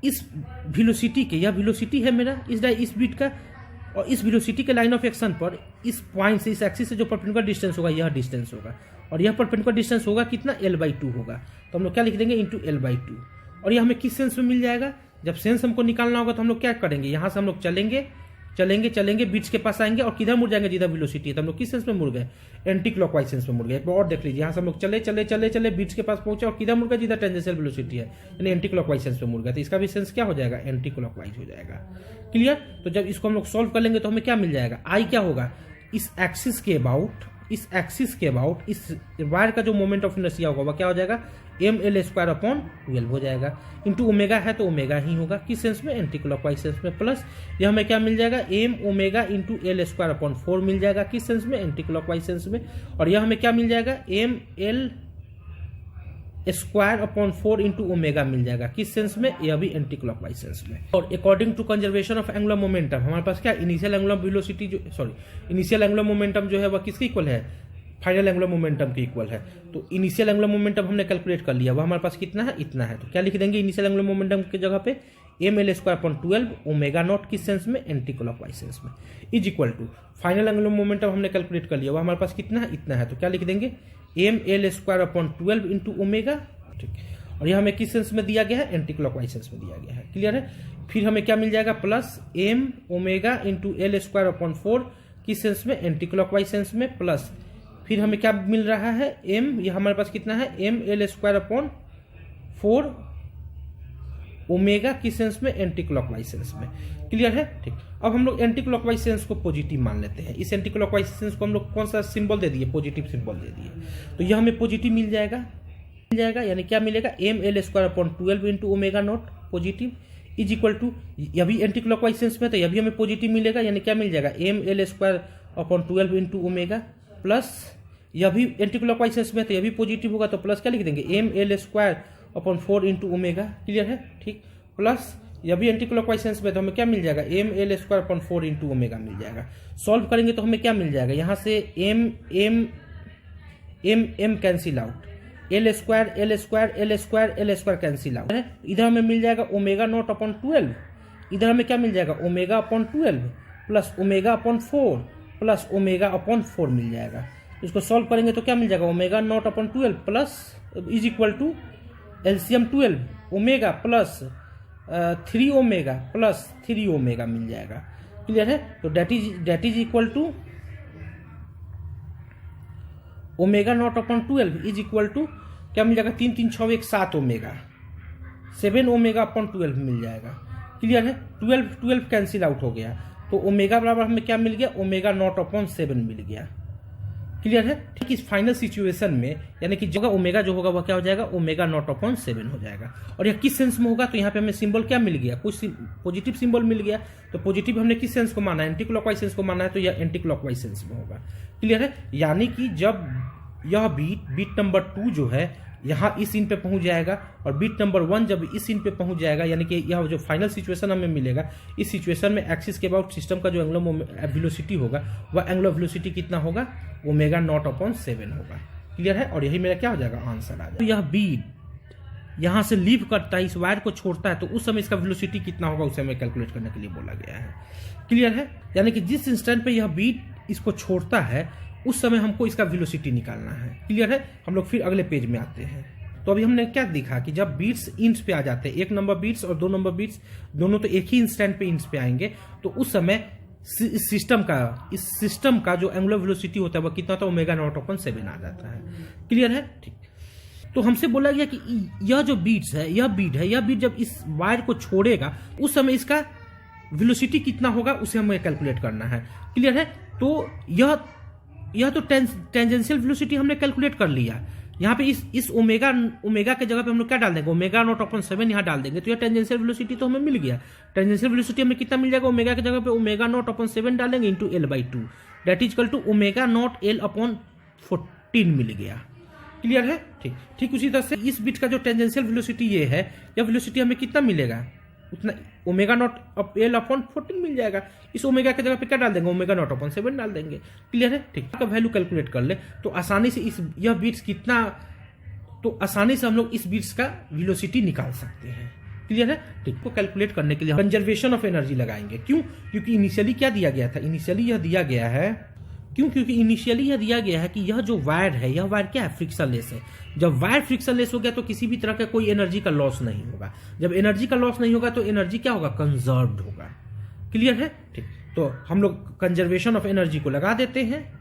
इस वेलोसिटी के, यह वेलोसिटी है मेरा इस बीट का, और इस वेलोसिटी के लाइन ऑफ एक्शन पर इस पॉइंट से इस एक्सिस से जो परपेंडिकुलर डिस्टेंस होगा यह डिस्टेंस होगा, और यह परपेंडिकुलर डिस्टेंस होगा कितना l/2 होगा, तो हम लोग क्या लिख देंगे इंटू l/2। और यह हमें किस सेंस में मिल जाएगा, जब सेंस हमको निकालना होगा तो हम लोग क्या करेंगे, यहाँ से हम लोग चलेंगे बीट्स के पास आएंगे और किधर मुड़ जाएंगे, जिधर वेलोसिटी है, तो हम लोग किस सेंस में मुड़ गए, एंटी क्लॉकवाइज सेंस में मुड़ गए। एक बार और देख लीजिए, यहाँ से हम लोग चले बीट्स के पास पहुंचे और किधर मुड़ गए, जिधर टेंजेंशियल वेलोसिटी है, यानी एंटी क्लॉकवाइज सेंस में मुड़ गए, तो इसका भी सेंस क्या हो जाएगा, एंटी क्लॉकवाइज हो जाएगा, क्लियर। तो जब इसको हम लोग सॉल्व कर लेंगे तो हमें क्या मिल जाएगा, आई क्या होगा, इस एक्सिस के अबाउट इस वायर का जो मोमेंट ऑफ इनर्शिया होगा वह क्या हो जाएगा, ml² अपॉन 12 हो जाएगा, इंटू ओमेगा है तो ओमेगा ही होगा, किस सेंस में, एंटी क्लॉकवाइज सेंस में, प्लस यह हमें क्या मिल जाएगा, m omega into l² upon 4 मिल जाएगा, किस सेंस में, एंटी क्लॉकवाइज सेंस में, और यह हमें क्या मिल जाएगा, ml² अपॉन 4 इंटू ओमेगा मिल जाएगा, किस सेंस में, यह भी एंटी क्लॉकवाइज सेंस में। और according to conservation of angular momentum हमारे पास क्या इनिशियल एंगुलर मोमेंटम जो है वह किसके इक्वल है, फाइनल एंगुलर मोमेंटम के इक्वल है। तो इनिशियल एंगुलर मोमेंटम हमने कैलकुलेट कर लिया, वह हमारे पास कितना है, इतना है, तो क्या लिख देंगे इनिशियल एंगुलर मोमेंटम की जगह पे ml² अपॉन 12 ओमेगा नॉट, किस सेंस में, एंटी क्लॉकवाइज सेंस में, is equal to final angular momentum हमने कैलकुलेट कर लिया, वह हमारे पास कितना है, इतना है, तो क्या लिख देंगे ml² अपॉन 12 इंटू ओमेगा, ठीक, और यह हमें किस सेंस में दिया गया है, एंटी क्लॉकवाइज सेंस में दिया गया है, क्लियर है। फिर हमें क्या मिल जाएगा, plus m omega into l² upon 4 किस सेंस में, एंटी क्लॉकवाइज सेंस में, प्लस फिर हमें क्या मिल रहा है, m, यह हमारे पास कितना है, ml² अपॉन 4 ओमेगा किस सेंस में, एंटी क्लॉकवाइज सेंस में, क्लियर है, ठीक। अब हम लोग एंटी क्लॉकवाइज सेंस को पॉजिटिव मान लेते हैं, इस एंटी क्लॉकवाइज सेंस को हम लोग कौन सा सिंबल दे दिए, पॉजिटिव सिंबल दे दिए, तो यह हमें पॉजिटिव मिल जाएगा, यानी क्या मिलेगा, ml² upon 12 into omega naught positive is equal to, यह भी एंटी क्लॉकवाइज सेंस में, तो यह भी हमें पॉजिटिव मिलेगा, यानी क्या मिल जाएगा, ml² upon 12 into omega, plus यह भी एंटी क्लॉकवाइज सेंस में, तो यह भी पॉजिटिव होगा, तो प्लस क्या लिख देंगे ml² upon 4 into omega, clear है, ठीक, प्लस यह भी एंटी क्लॉकवाइज सेंस में, तो हमें क्या मिल जाएगा, ml² अपॉन 4 इंटू ओमेगा मिल जाएगा। सॉल्व करेंगे तो हमें क्या मिल जाएगा, यहाँ से m cancel out, l² cancel out है, इधर हमें मिल जाएगा ओमेगा नॉट अपॉन 12, इधर हमें क्या मिल जाएगा, omega upon 12 plus omega upon 4 plus omega upon 4 मिल जाएगा। इसको सॉल्व करेंगे तो क्या मिल जाएगा, omega naught upon 12 plus is equal to LCM 12 omega plus 3 omega plus 3 omega मिल जाएगा, क्लियर है। तो that is equal to omega naught upon 12 is equal to क्या मिल जाएगा, 3 3 6 1 7 ओमेगा, 7 ओमेगा अपॉन 12 मिल जाएगा, क्लियर है। 12 कैंसिल आउट हो गया, तो ओमेगा बराबर हमें क्या मिल गया, ओमेगा नॉट अपॉन 7 मिल गया, क्लियर है। ठीक, इस फाइनल सिचुएशन में यानी कि जगह ओमेगा जो होगा वह क्या हो जाएगा, ओमेगा नॉट अपॉन 7 हो जाएगा। और यह किस सेंस में होगा, तो यहाँ पे हमें सिंबल क्या मिल गया, कुछ पॉजिटिव सिंबल मिल गया। तो पॉजिटिव हमने किस सेंस को माना है, एंटी क्लॉकवाइज सेंस को माना है, तो यह एंटी क्लॉकवाइज सेंस में होगा, क्लियर है। यानी कि जब यह बीट नंबर 2 जो है यहाँ इस सीन पे पहुंच जाएगा और बीट नंबर 1 जब इस सीन पे पहुंच जाएगा, यानी कि यह जो फाइनल सिचुएशन हमें मिलेगा, इस सिचुएशन में एक्सिस के अबाउट सिस्टम का जो एंगुलर वेलोसिटी होगा वह एंगुलर वेलोसिटी कितना होगा, ओमेगा नॉट अपॉन 7 होगा, क्लियर है, और यही मेरा क्या हो जाएगा आंसर आ जाएगा। तो यह बीट यहाँ से लीव करता है, इस वायर को छोड़ता है, तो उस समय इसका वेलोसिटी कितना होगा उसे हमें कैलकुलेट करने के लिए बोला गया है। क्लियर है, यानी कि जिस इंस्टेंट पे यह बीट इसको छोड़ता है उस समय हमको इसका वेलोसिटी निकालना है। क्लियर है, हम लोग फिर अगले पेज में आते हैं। तो अभी हमने क्या देखा कि जब बीट्स इंच पे आ जाते हैं, 1 नंबर बीट्स और 2 नंबर बीट्स दोनों तो एक ही इंस्टेंट पे इंच पे आएंगे, तो उस समय इस सिस्टम का जो एंगुलर वेलोसिटी होता है वह कितना होता है, ओमेगा नॉट अपॉन 7 आ जाता है। क्लियर है, ठीक। तो हमसे बोला गया कि यह जो बीट्स है, यह बीट जब इस वायर को छोड़ेगा उस समय इसका वेलोसिटी कितना होगा उसे हमें कैलकुलेट करना है। क्लियर है, तो यह तो टेंजेंशियल वेलोसिटी हमने कैलकुलेट कर लिया। यहाँ पे इस ओमेगा के जगह पे हम लोग क्या डाल देंगे, ओमेगा नॉट अपॉन 7 यहाँ डाल देंगे, तो यह टेंजेंशियल वेलोसिटी तो हमें मिल गया। टेंजेंशियल वेलोसिटी हमें कितना मिल जाएगा, ओमेगा की जगह पे ओमेगा नॉट अपॉन 7 डालेंगे into L/2, that is equal to omega naught L upon 14 मिल गया। क्लियर है, ठीक उसी तरह से इस बीट का जो टेंजेंशियल वेलोसिटी ये है, यह वेलोसिटी हमें कितना मिलेगा, उतना ओमेगा नॉट L अपॉन 14 मिल जाएगा। इस ओमेगा की जगह पे क्या डाल देंगे, ओमेगा नॉट अपॉन 7 डाल देंगे। क्लियर है, ठीक। का वैल्यू कैलकुलेट कर ले तो आसानी से यह बीट्स कितना, तो आसानी से हम लोग इस बीट्स का वेलोसिटी निकाल सकते हैं। क्लियर है, ठीक। को कैलकुलेट करने के लिए कंजर्वेशन ऑफ एनर्जी लगाएंगे। क्यों, क्योंकि इनिशियली क्या दिया गया था, इनिशियली यह दिया गया है कि यह जो वायर है, यह वायर क्या है, फ्रिक्शनलेस है। जब वायर फ्रिक्शनलेस हो गया तो किसी भी तरह का कोई एनर्जी का लॉस नहीं होगा। जब एनर्जी का लॉस नहीं होगा तो एनर्जी क्या होगा, कंजर्व्ड होगा। क्लियर है, ठीक। तो हम लोग कंजर्वेशन ऑफ एनर्जी को लगा देते हैं।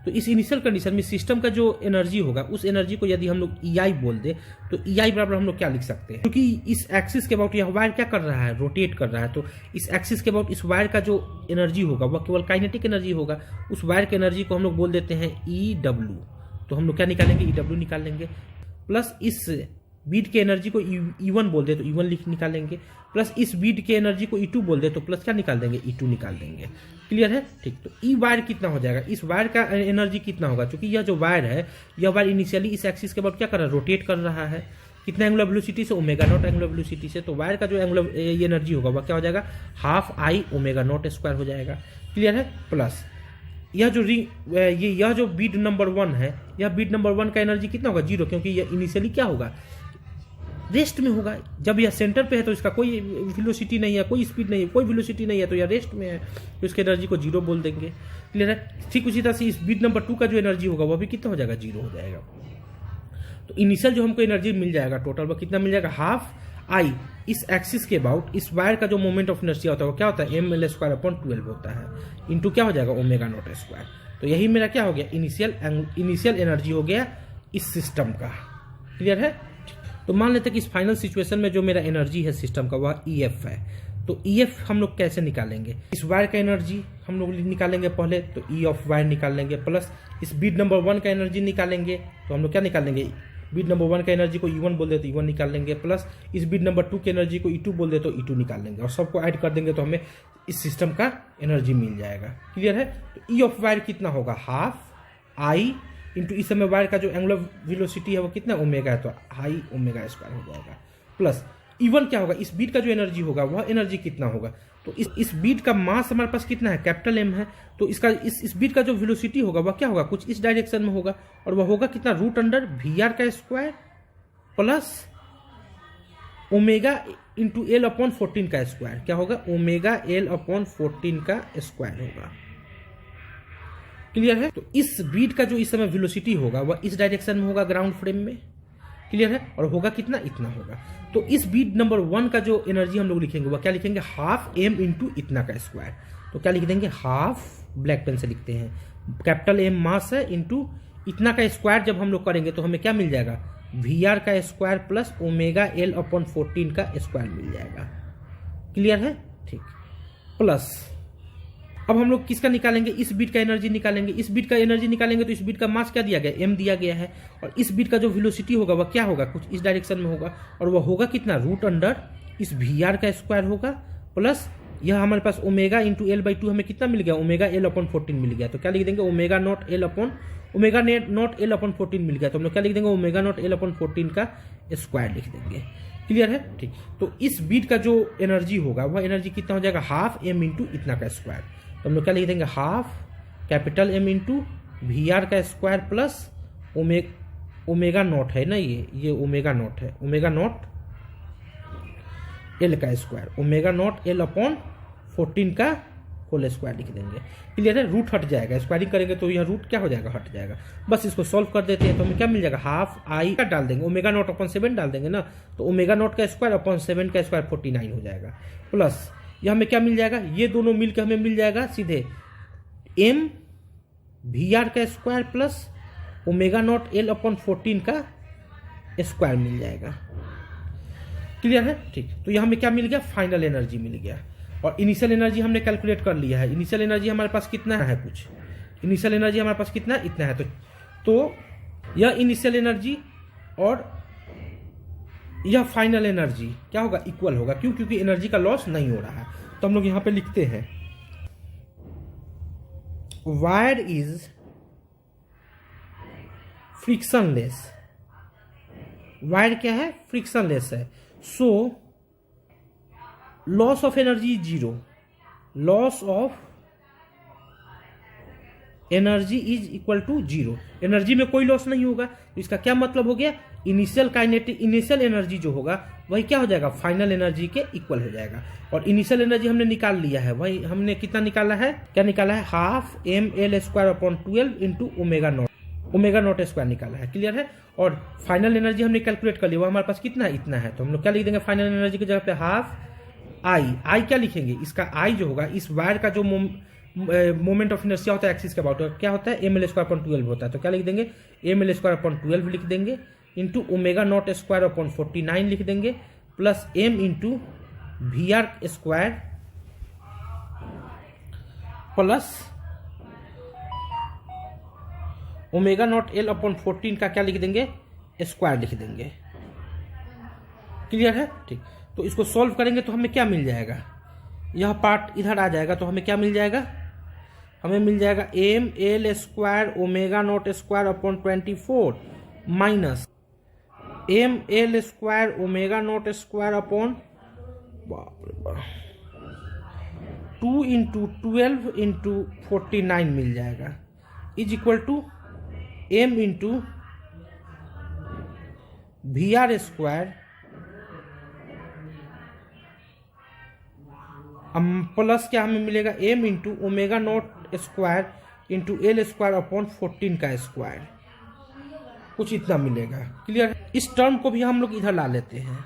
तो इस इनिशियल कंडीशन में सिस्टम का जो एनर्जी होगा उस एनर्जी को यदि हम लोग EI बोल दे तो EI बराबर हम लोग क्या लिख सकते हैं, क्योंकि इस एक्सिस के अबाउट यह वायर क्या कर रहा है, रोटेट कर रहा है, तो इस एक्सिस के अबाउट इस वायर का जो एनर्जी होगा वह केवल काइनेटिक एनर्जी होगा। उस वायर की एनर्जी को हम लोग बोल देते हैं EW। तो हम लोग क्या निकालेंगे, EW निकालेंगे, प्लस इस बीट के एनर्जी को E1 बोल दे तो E1 निकालेंगे, प्लस इस बीट के एनर्जी को E2 बोल दे तो प्लस क्या निकाल देंगे, E2 निकाल देंगे। क्लियर है, ठीक। तो ई वायर कितना हो जाएगा, इस वायर का एनर्जी कितना होगा, क्योंकि यह जो वायर है, यह वायर इनिशियली इस एक्सिस के बाद क्या कर रहा है, रोटेट कर रहा है। कितना एंगुलर वेलोसिटी से, ओमेगा नॉट एंगुलर वेलोसिटी से। तो वायर का जो एंगुलर एनर्जी होगा वह क्या हो जाएगा, half I omega naught square हो जाएगा। क्लियर है, प्लस यह जो बीट नंबर 1 है, यह बीट नंबर 1 का एनर्जी कितना होगा, 0, क्योंकि यह इनिशियली क्या होगा, रेस्ट में होगा। जब यह सेंटर पे है तो इसका कोई वेलोसिटी नहीं है, कोई स्पीड नहीं है, कोई वेलोसिटी नहीं है, तो यह रेस्ट में है, तो इसके एनर्जी को 0 बोल देंगे। क्लियर है, ठीक उसी तरह से इस बीट नंबर 2 का जो एनर्जी होगा वह भी कितना हो जाएगा, 0 हो जाएगा। तो इनिशियल जो हमको एनर्जी मिल जाएगा टोटल वह कितना मिल जाएगा, हाफ I इस एक्सिस के अबाउट इस वायर का जो मोमेंट ऑफ इनर्शिया होता है वो क्या होता है, mL² होता है, इंटू क्या हो जाएगा, ओमेगा नॉट स्क्वायर। तो यही मेरा क्या हो गया, इनिशियल एनर्जी हो गया इस सिस्टम का। क्लियर है, तो मान लेते हैं कि इस फाइनल सिचुएशन में जो मेरा एनर्जी है सिस्टम का वह EF है। तो EF हम लोग कैसे निकालेंगे, इस वायर का एनर्जी हम लोग निकालेंगे पहले, तो E ऑफ वायर निकाल लेंगे, प्लस इस बीट नंबर 1 का एनर्जी निकालेंगे, तो हम लोग क्या निकालेंगे, बीट नंबर 1 का एनर्जी को E1 बोल दे तो E1 निकाल लेंगे, प्लस इस बीट नंबर 2 की एनर्जी को E2 बोल दे तो E2 निकाल लेंगे, और सबको ऐड कर देंगे तो हमें इस सिस्टम का एनर्जी मिल जाएगा। क्लियर है, तो E ऑफ वायर कितना होगा, हाफ I इंटू इस समय वायर का जो एंगुलर वेलोसिटी है वो कितना, ओमेगा है, तो I ओमेगा स्क्वायर हो जाएगा, प्लस E1 क्या होगा, इस बीट का जो एनर्जी होगा वह एनर्जी कितना होगा, तो इस बीट का मास हमारे पास कितना है, कैपिटल M है, तो इसका इस बीट का जो वेलोसिटी होगा वह क्या होगा, कुछ इस डायरेक्शन में होगा, और वह होगा कितना, √VR का square plus omega into L/14 का स्क्वायर। क्या होगा, ओमेगा L/14 का स्क्वायर होगा। क्लियर है, तो इस बीट का जो इस समय वेलोसिटी होगा वह इस डायरेक्शन में होगा, ग्राउंड फ्रेम में। क्लियर है, और होगा कितना, इतना होगा। तो इस बीट नंबर 1 का जो एनर्जी हम लोग लिखेंगे वह क्या लिखेंगे, हाफ M इंटू इतना का स्क्वायर। तो क्या लिख देंगे, हाफ, ब्लैक पेन से लिखते हैं, कैपिटल M मास है इंटू इतना का स्क्वायर। जब हम लोग करेंगे तो हमें क्या मिल जाएगा, VR का स्क्वायर प्लस ओमेगा L/14 का स्क्वायर मिल जाएगा। क्लियर है, ठीक। प्लस अब हम लोग किसका निकालेंगे, इस बीट का एनर्जी निकालेंगे। इस बीट का एनर्जी निकालेंगे तो इस बीट का मास क्या दिया गया, M दिया गया है, और इस बीट का जो वेलोसिटी होगा वह क्या होगा, कुछ इस डायरेक्शन में होगा, और वह होगा कितना, √ इस VR का स्क्वायर होगा, प्लस यह हमारे पास ओमेगा इंटू L/2 हमें कितना मिल गया, ओमेगा L/14 मिल गया। तो क्या लिख देंगे, ओमेगा नॉट L/14 मिल गया, तो हम लोग क्या लिख देंगे, ओमेगा नॉट L/14 का स्क्वायर लिख देंगे। क्लियर है, ठीक। तो इस बीट का जो एनर्जी होगा वह एनर्जी कितना हो जाएगा, हाफ M इंटू इतना का स्क्वायर। तो हम लोग क्या लिख देंगे, half capital M into VR का स्क्वायर प्लस ओमेगा नॉट है ना, ये ओमेगा नॉट है, ओमेगा नॉट एल का square, omega naught L upon 14 का होल स्क्वायर लिख देंगे। क्लियर है, रूट हट जाएगा, स्क्वायरिंग करेंगे तो यह रूट क्या हो जाएगा, हट जाएगा। बस इसको सॉल्व कर देते हैं तो हमें क्या मिल जाएगा, हाफ आई का डाल देंगे, ओमेगा नॉट अपॉन 7 डाल देंगे ना, तो ओमेगा नॉट का स्क्वायर अपॉन 7 का स्क्वायर 49 हो जाएगा। प्लस यह हमें क्या मिल जाएगा, ये दोनों मिलकर हमें मिल जाएगा सीधे एम वी आर का square plus omega naught L upon 14 का स्क्वायर मिल जाएगा। क्लियर है, ठीक। तो यहाँ हमें क्या मिल गया, फाइनल एनर्जी मिल गया। और इनिशियल एनर्जी हमने कैलकुलेट कर लिया है। इनिशियल एनर्जी हमारे पास कितना है, कुछ इनिशियल एनर्जी हमारे पास कितना इतना है, तो यह इनिशियल एनर्जी और यह फाइनल एनर्जी क्या होगा, इक्वल होगा। क्यों, क्योंकि एनर्जी का लॉस नहीं हो रहा है। तो हम लोग यहां पे लिखते हैं वायर इज फ्रिक्शनलेस, वायर क्या है, फ्रिक्शनलेस है। So loss of energy is zero, loss of energy is equal to zero, energy में कोई लॉस नहीं होगा। तो इसका क्या मतलब हो गया, इनिशियल काइनेटिक, इनिशियल एनर्जी जो होगा वही क्या हो जाएगा, फाइनल एनर्जी के इक्वल हो जाएगा। और इनिशियल एनर्जी हमने निकाल लिया है, वही हमने कितना निकाला है, क्या निकाला है, half M L square upon 12 into omega naught square निकाला है। क्लियर है। और फाइनल एनर्जी हमने कैलकुलेट कर लिया, वो हमारे पास कितना है, इतना है। तो हम लोग क्या लिख देंगे, फाइनल एनर्जी की जगह पे हाफ आई क्या लिखेंगे, इसका आई जो होगा, इस वायर का जो मोमेंट ऑफ इनर्शिया होता है एक्सिस के अबाउट, क्या होता है, एम एल स्क्वायर अपॉन 12 होता है। तो क्या लिख देंगे, एम एल स्क्वायर अपॉन 12 लिख देंगे into omega naught square upon 49 लिख देंगे plus M into we are square plus omega naught L upon 14 का क्या लिख देंगे, स्क्वायर लिख देंगे। क्लियर है, ठीक। तो इसको सॉल्व करेंगे तो हमें क्या मिल जाएगा, यह पार्ट इधर आ जाएगा तो हमें क्या मिल जाएगा, हमें मिल जाएगा M L square omega naught square upon 24 minus M L square omega naught square upon 2 into 12 into 49 मिल जाएगा is equal to M into we are square plus क्या हमें मिलेगा, M into omega naught square into L square upon 14 का square, कुछ इतना मिलेगा। Clear. इस टर्म को भी हम लोग इधर ला लेते हैं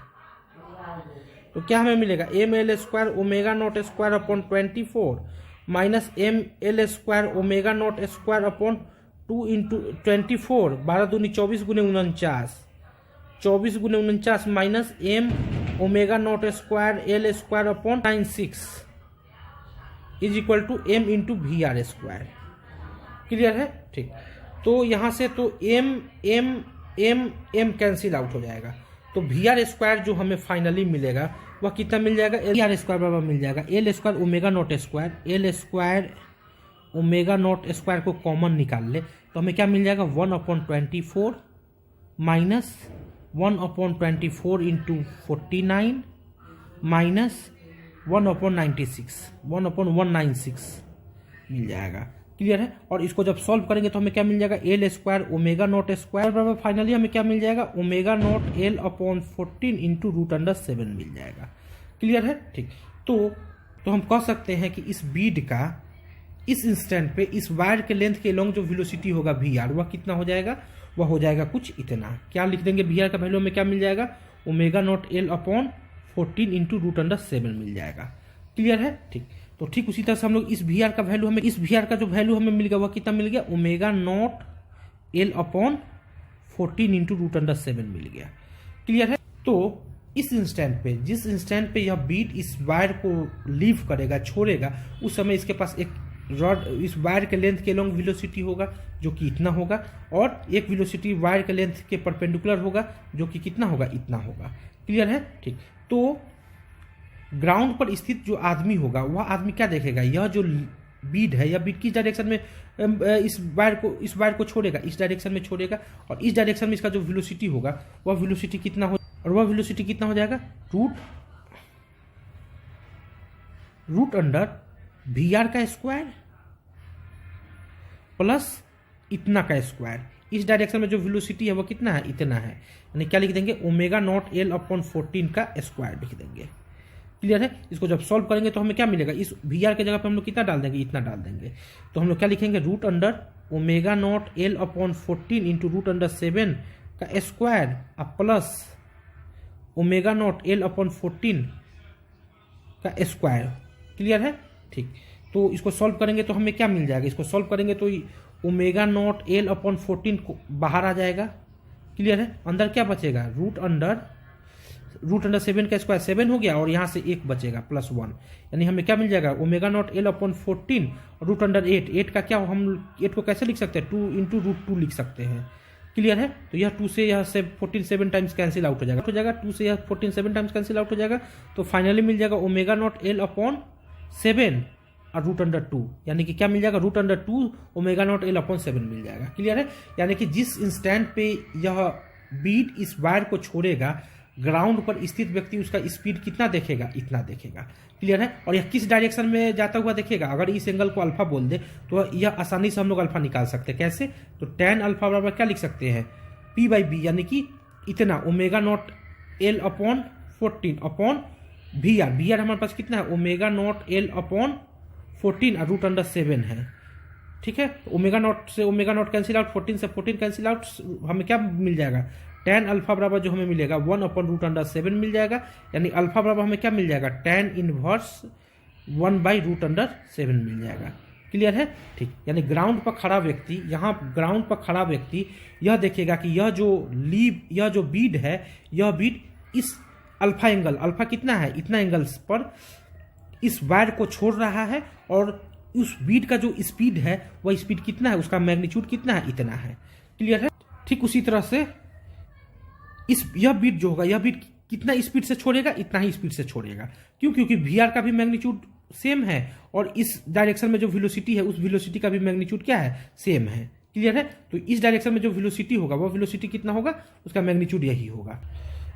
तो क्या हमें मिलेगा, M L square omega naught square upon 24 minus M L square omega naught square upon 2 into 24, 12 दूनी 24 गुने 49, 24 गुने 49 minus M omega naught square L square upon 96 is equal to M into we are square. Clear है, ठीक। तो यहां से तो M M M M cancel out हो जाएगा, तो वी आर स्क्वायर जो हमें फाइनली मिलेगा वह कितना मिल जाएगा, वी आर स्क्वायर बराबर मिल जाएगा L square omega naught square, L square omega naught square को कॉमन निकाल ले तो हमें क्या मिल जाएगा, 1/24 माइनस 1/24 इंटू 49 माइनस 1/96 1/196 मिल जाएगा। क्लियर है। और इसको जब सॉल्व करेंगे तो हमें क्या मिल जाएगा, L square omega naught square बराबर फाइनली हमें क्या मिल जाएगा, omega naught L upon 14 into √7 मिल जाएगा। क्लियर है, ठीक। तो हम कह सकते हैं कि इस बीड का इस इंस्टेंट पे इस वायर के लेंथ के लॉन्ग जो वेलोसिटी होगा वी आर, वह कितना हो जाएगा, वह हो जाएगा कुछ इतना। क्या लिख देंगे, वी आर का वैल्यू में क्या मिल जाएगा, omega naught L upon 14 into √7 मिल जाएगा। क्लियर है, ठीक। तो ठीक उसी तरह से हम लोग इस वी आर का वैल्यू, हमें इस वी आर का जो वैल्यू हमें मिल गया वह कितना मिल गया, omega naught L upon 14 into √7 मिल गया। क्लियर है। तो इस इंस्टेंट पे, जिस इंस्टेंट पे यह बीट इस वायर को लीव करेगा, छोड़ेगा, उस समय इसके पास एक रॉड इस वायर के लेंथ के लॉन्ग वेलोसिटी होगा जो कि इतना होगा, और एक वेलोसिटी वायर के लेंथ के परपेंडिकुलर होगा जो कि कितना होगा, इतना होगा। क्लियर है, ठीक। तो ग्राउंड पर स्थित जो आदमी होगा वह आदमी क्या देखेगा, यह जो बीड है, यह बीड किस डायरेक्शन में इस वायर को छोड़ेगा, इस डायरेक्शन में छोड़ेगा, और इस डायरेक्शन में इसका जो वेलोसिटी होगा वह वेलोसिटी कितना हो, और वह वेलोसिटी कितना हो जाएगा, रूट अंडर वी आर का स्क्वायर प्लस इतना का स्क्वायर इस डायरेक्शन में जो वेलोसिटी है वो कितना है, इतना है, यानी क्या लिख देंगे, ओमेगा नॉट एल अपॉन 14 का स्क्वायर लिख देंगे। क्लियर है। इसको जब सॉल्व करेंगे तो हमें क्या मिलेगा, इस वी आर के जगह पे हम लोग कितना डाल देंगे, इतना डाल देंगे, तो हम लोग क्या लिखेंगे, root under omega naught L upon 14 into root under 7 का स्क्वायर अब plus omega naught L upon 14 का स्क्वायर। क्लियर है। ठीक, तो इसको सॉल्व करेंगे तो हमें क्या मिल जाएगा, इसको सॉल्व करेंगे तो ओमेगा नॉट एल अपॉन 14 को बाहर आ जाएगा। क्लियर है। अंदर क्या बचेगा, रूट अंडर 7 का स्क्वायर 7 हो गया और यहाँ से 1 बचेगा प्लस 1, यानी हमें क्या मिल जाएगा, omega naught L upon 14 root under 8 का क्या, हम 8 को कैसे लिख सकते हैं, 2 इंटू रूट 2 लिख सकते हैं। क्लियर है। तो यह 2 से यह से 14 7 टाइम्स कैंसिल आउट हो जाएगा, 2 से यह 14 7 टाइम्स कैंसिल आउट हो जाएगा, तो फाइनली मिल जाएगा ओमेगा नॉट एल अपॉन 7 और रूट अंडर 2, यानी कि क्या मिल जाएगा, root under 2 omega naught L upon 7 मिल जाएगा। क्लियर है। यानी कि जिस इंस्टेंट पे यह बीट इस वायर को छोड़ेगा, ग्राउंड पर स्थित व्यक्ति उसका स्पीड कितना देखेगा, इतना देखेगा। क्लियर है। और यह किस डायरेक्शन में जाता हुआ देखेगा, अगर इस एंगल को अल्फा बोल दे तो यह आसानी से हम लोग अल्फा निकाल सकते हैं। कैसे, तो tan अल्फा बराबर क्या लिख सकते हैं, p बाई बी, यानी कि इतना omega naught L upon 14 upon V R हमारे पास कितना है, ओमेगा नॉट एल अपॉन 14 और रूट अंडर 7 है। ठीक है। ओमेगा नॉट से ओमेगा नॉट कैंसिल आउट, 14 से 14 कैंसिल आउट, हमें क्या मिल जाएगा, tan अल्फा बराबर जो हमें मिलेगा 1 अपॉन रूट अंडर 7 मिल जाएगा, यानी अल्फा बराबर हमें क्या मिल जाएगा, tan inverse 1 by root under 7 मिल जाएगा। क्लियर है। ठीक, यानी ग्राउंड पर खड़ा व्यक्ति, यहाँ ग्राउंड पर खड़ा व्यक्ति यह देखेगा कि यह जो बीड है, यह बीड इस अल्फा एंगल, अल्फा कितना है, इतना एंगल्स पर इस वायर को छोड़ रहा है, और उस बीड का जो स्पीड है वह स्पीड कितना है, उसका मैग्नीट्यूड कितना है, इतना है। क्लियर है। ठीक उसी तरह से यह बीट जो होगा, यह बीट कितना स्पीड से छोड़ेगा, इतना ही स्पीड से छोड़ेगा। क्यों, क्योंकि वी आर का भी मैग्नीट्यूड सेम है और इस डायरेक्शन में जो वेलोसिटी है उस वेलोसिटी का भी मैग्नीट्यूड क्या है, सेम है। क्लियर है। तो इस डायरेक्शन में जो वेलोसिटी होगा वह वेलोसिटी कितना होगा, उसका मैग्नीट्यूड यही होगा।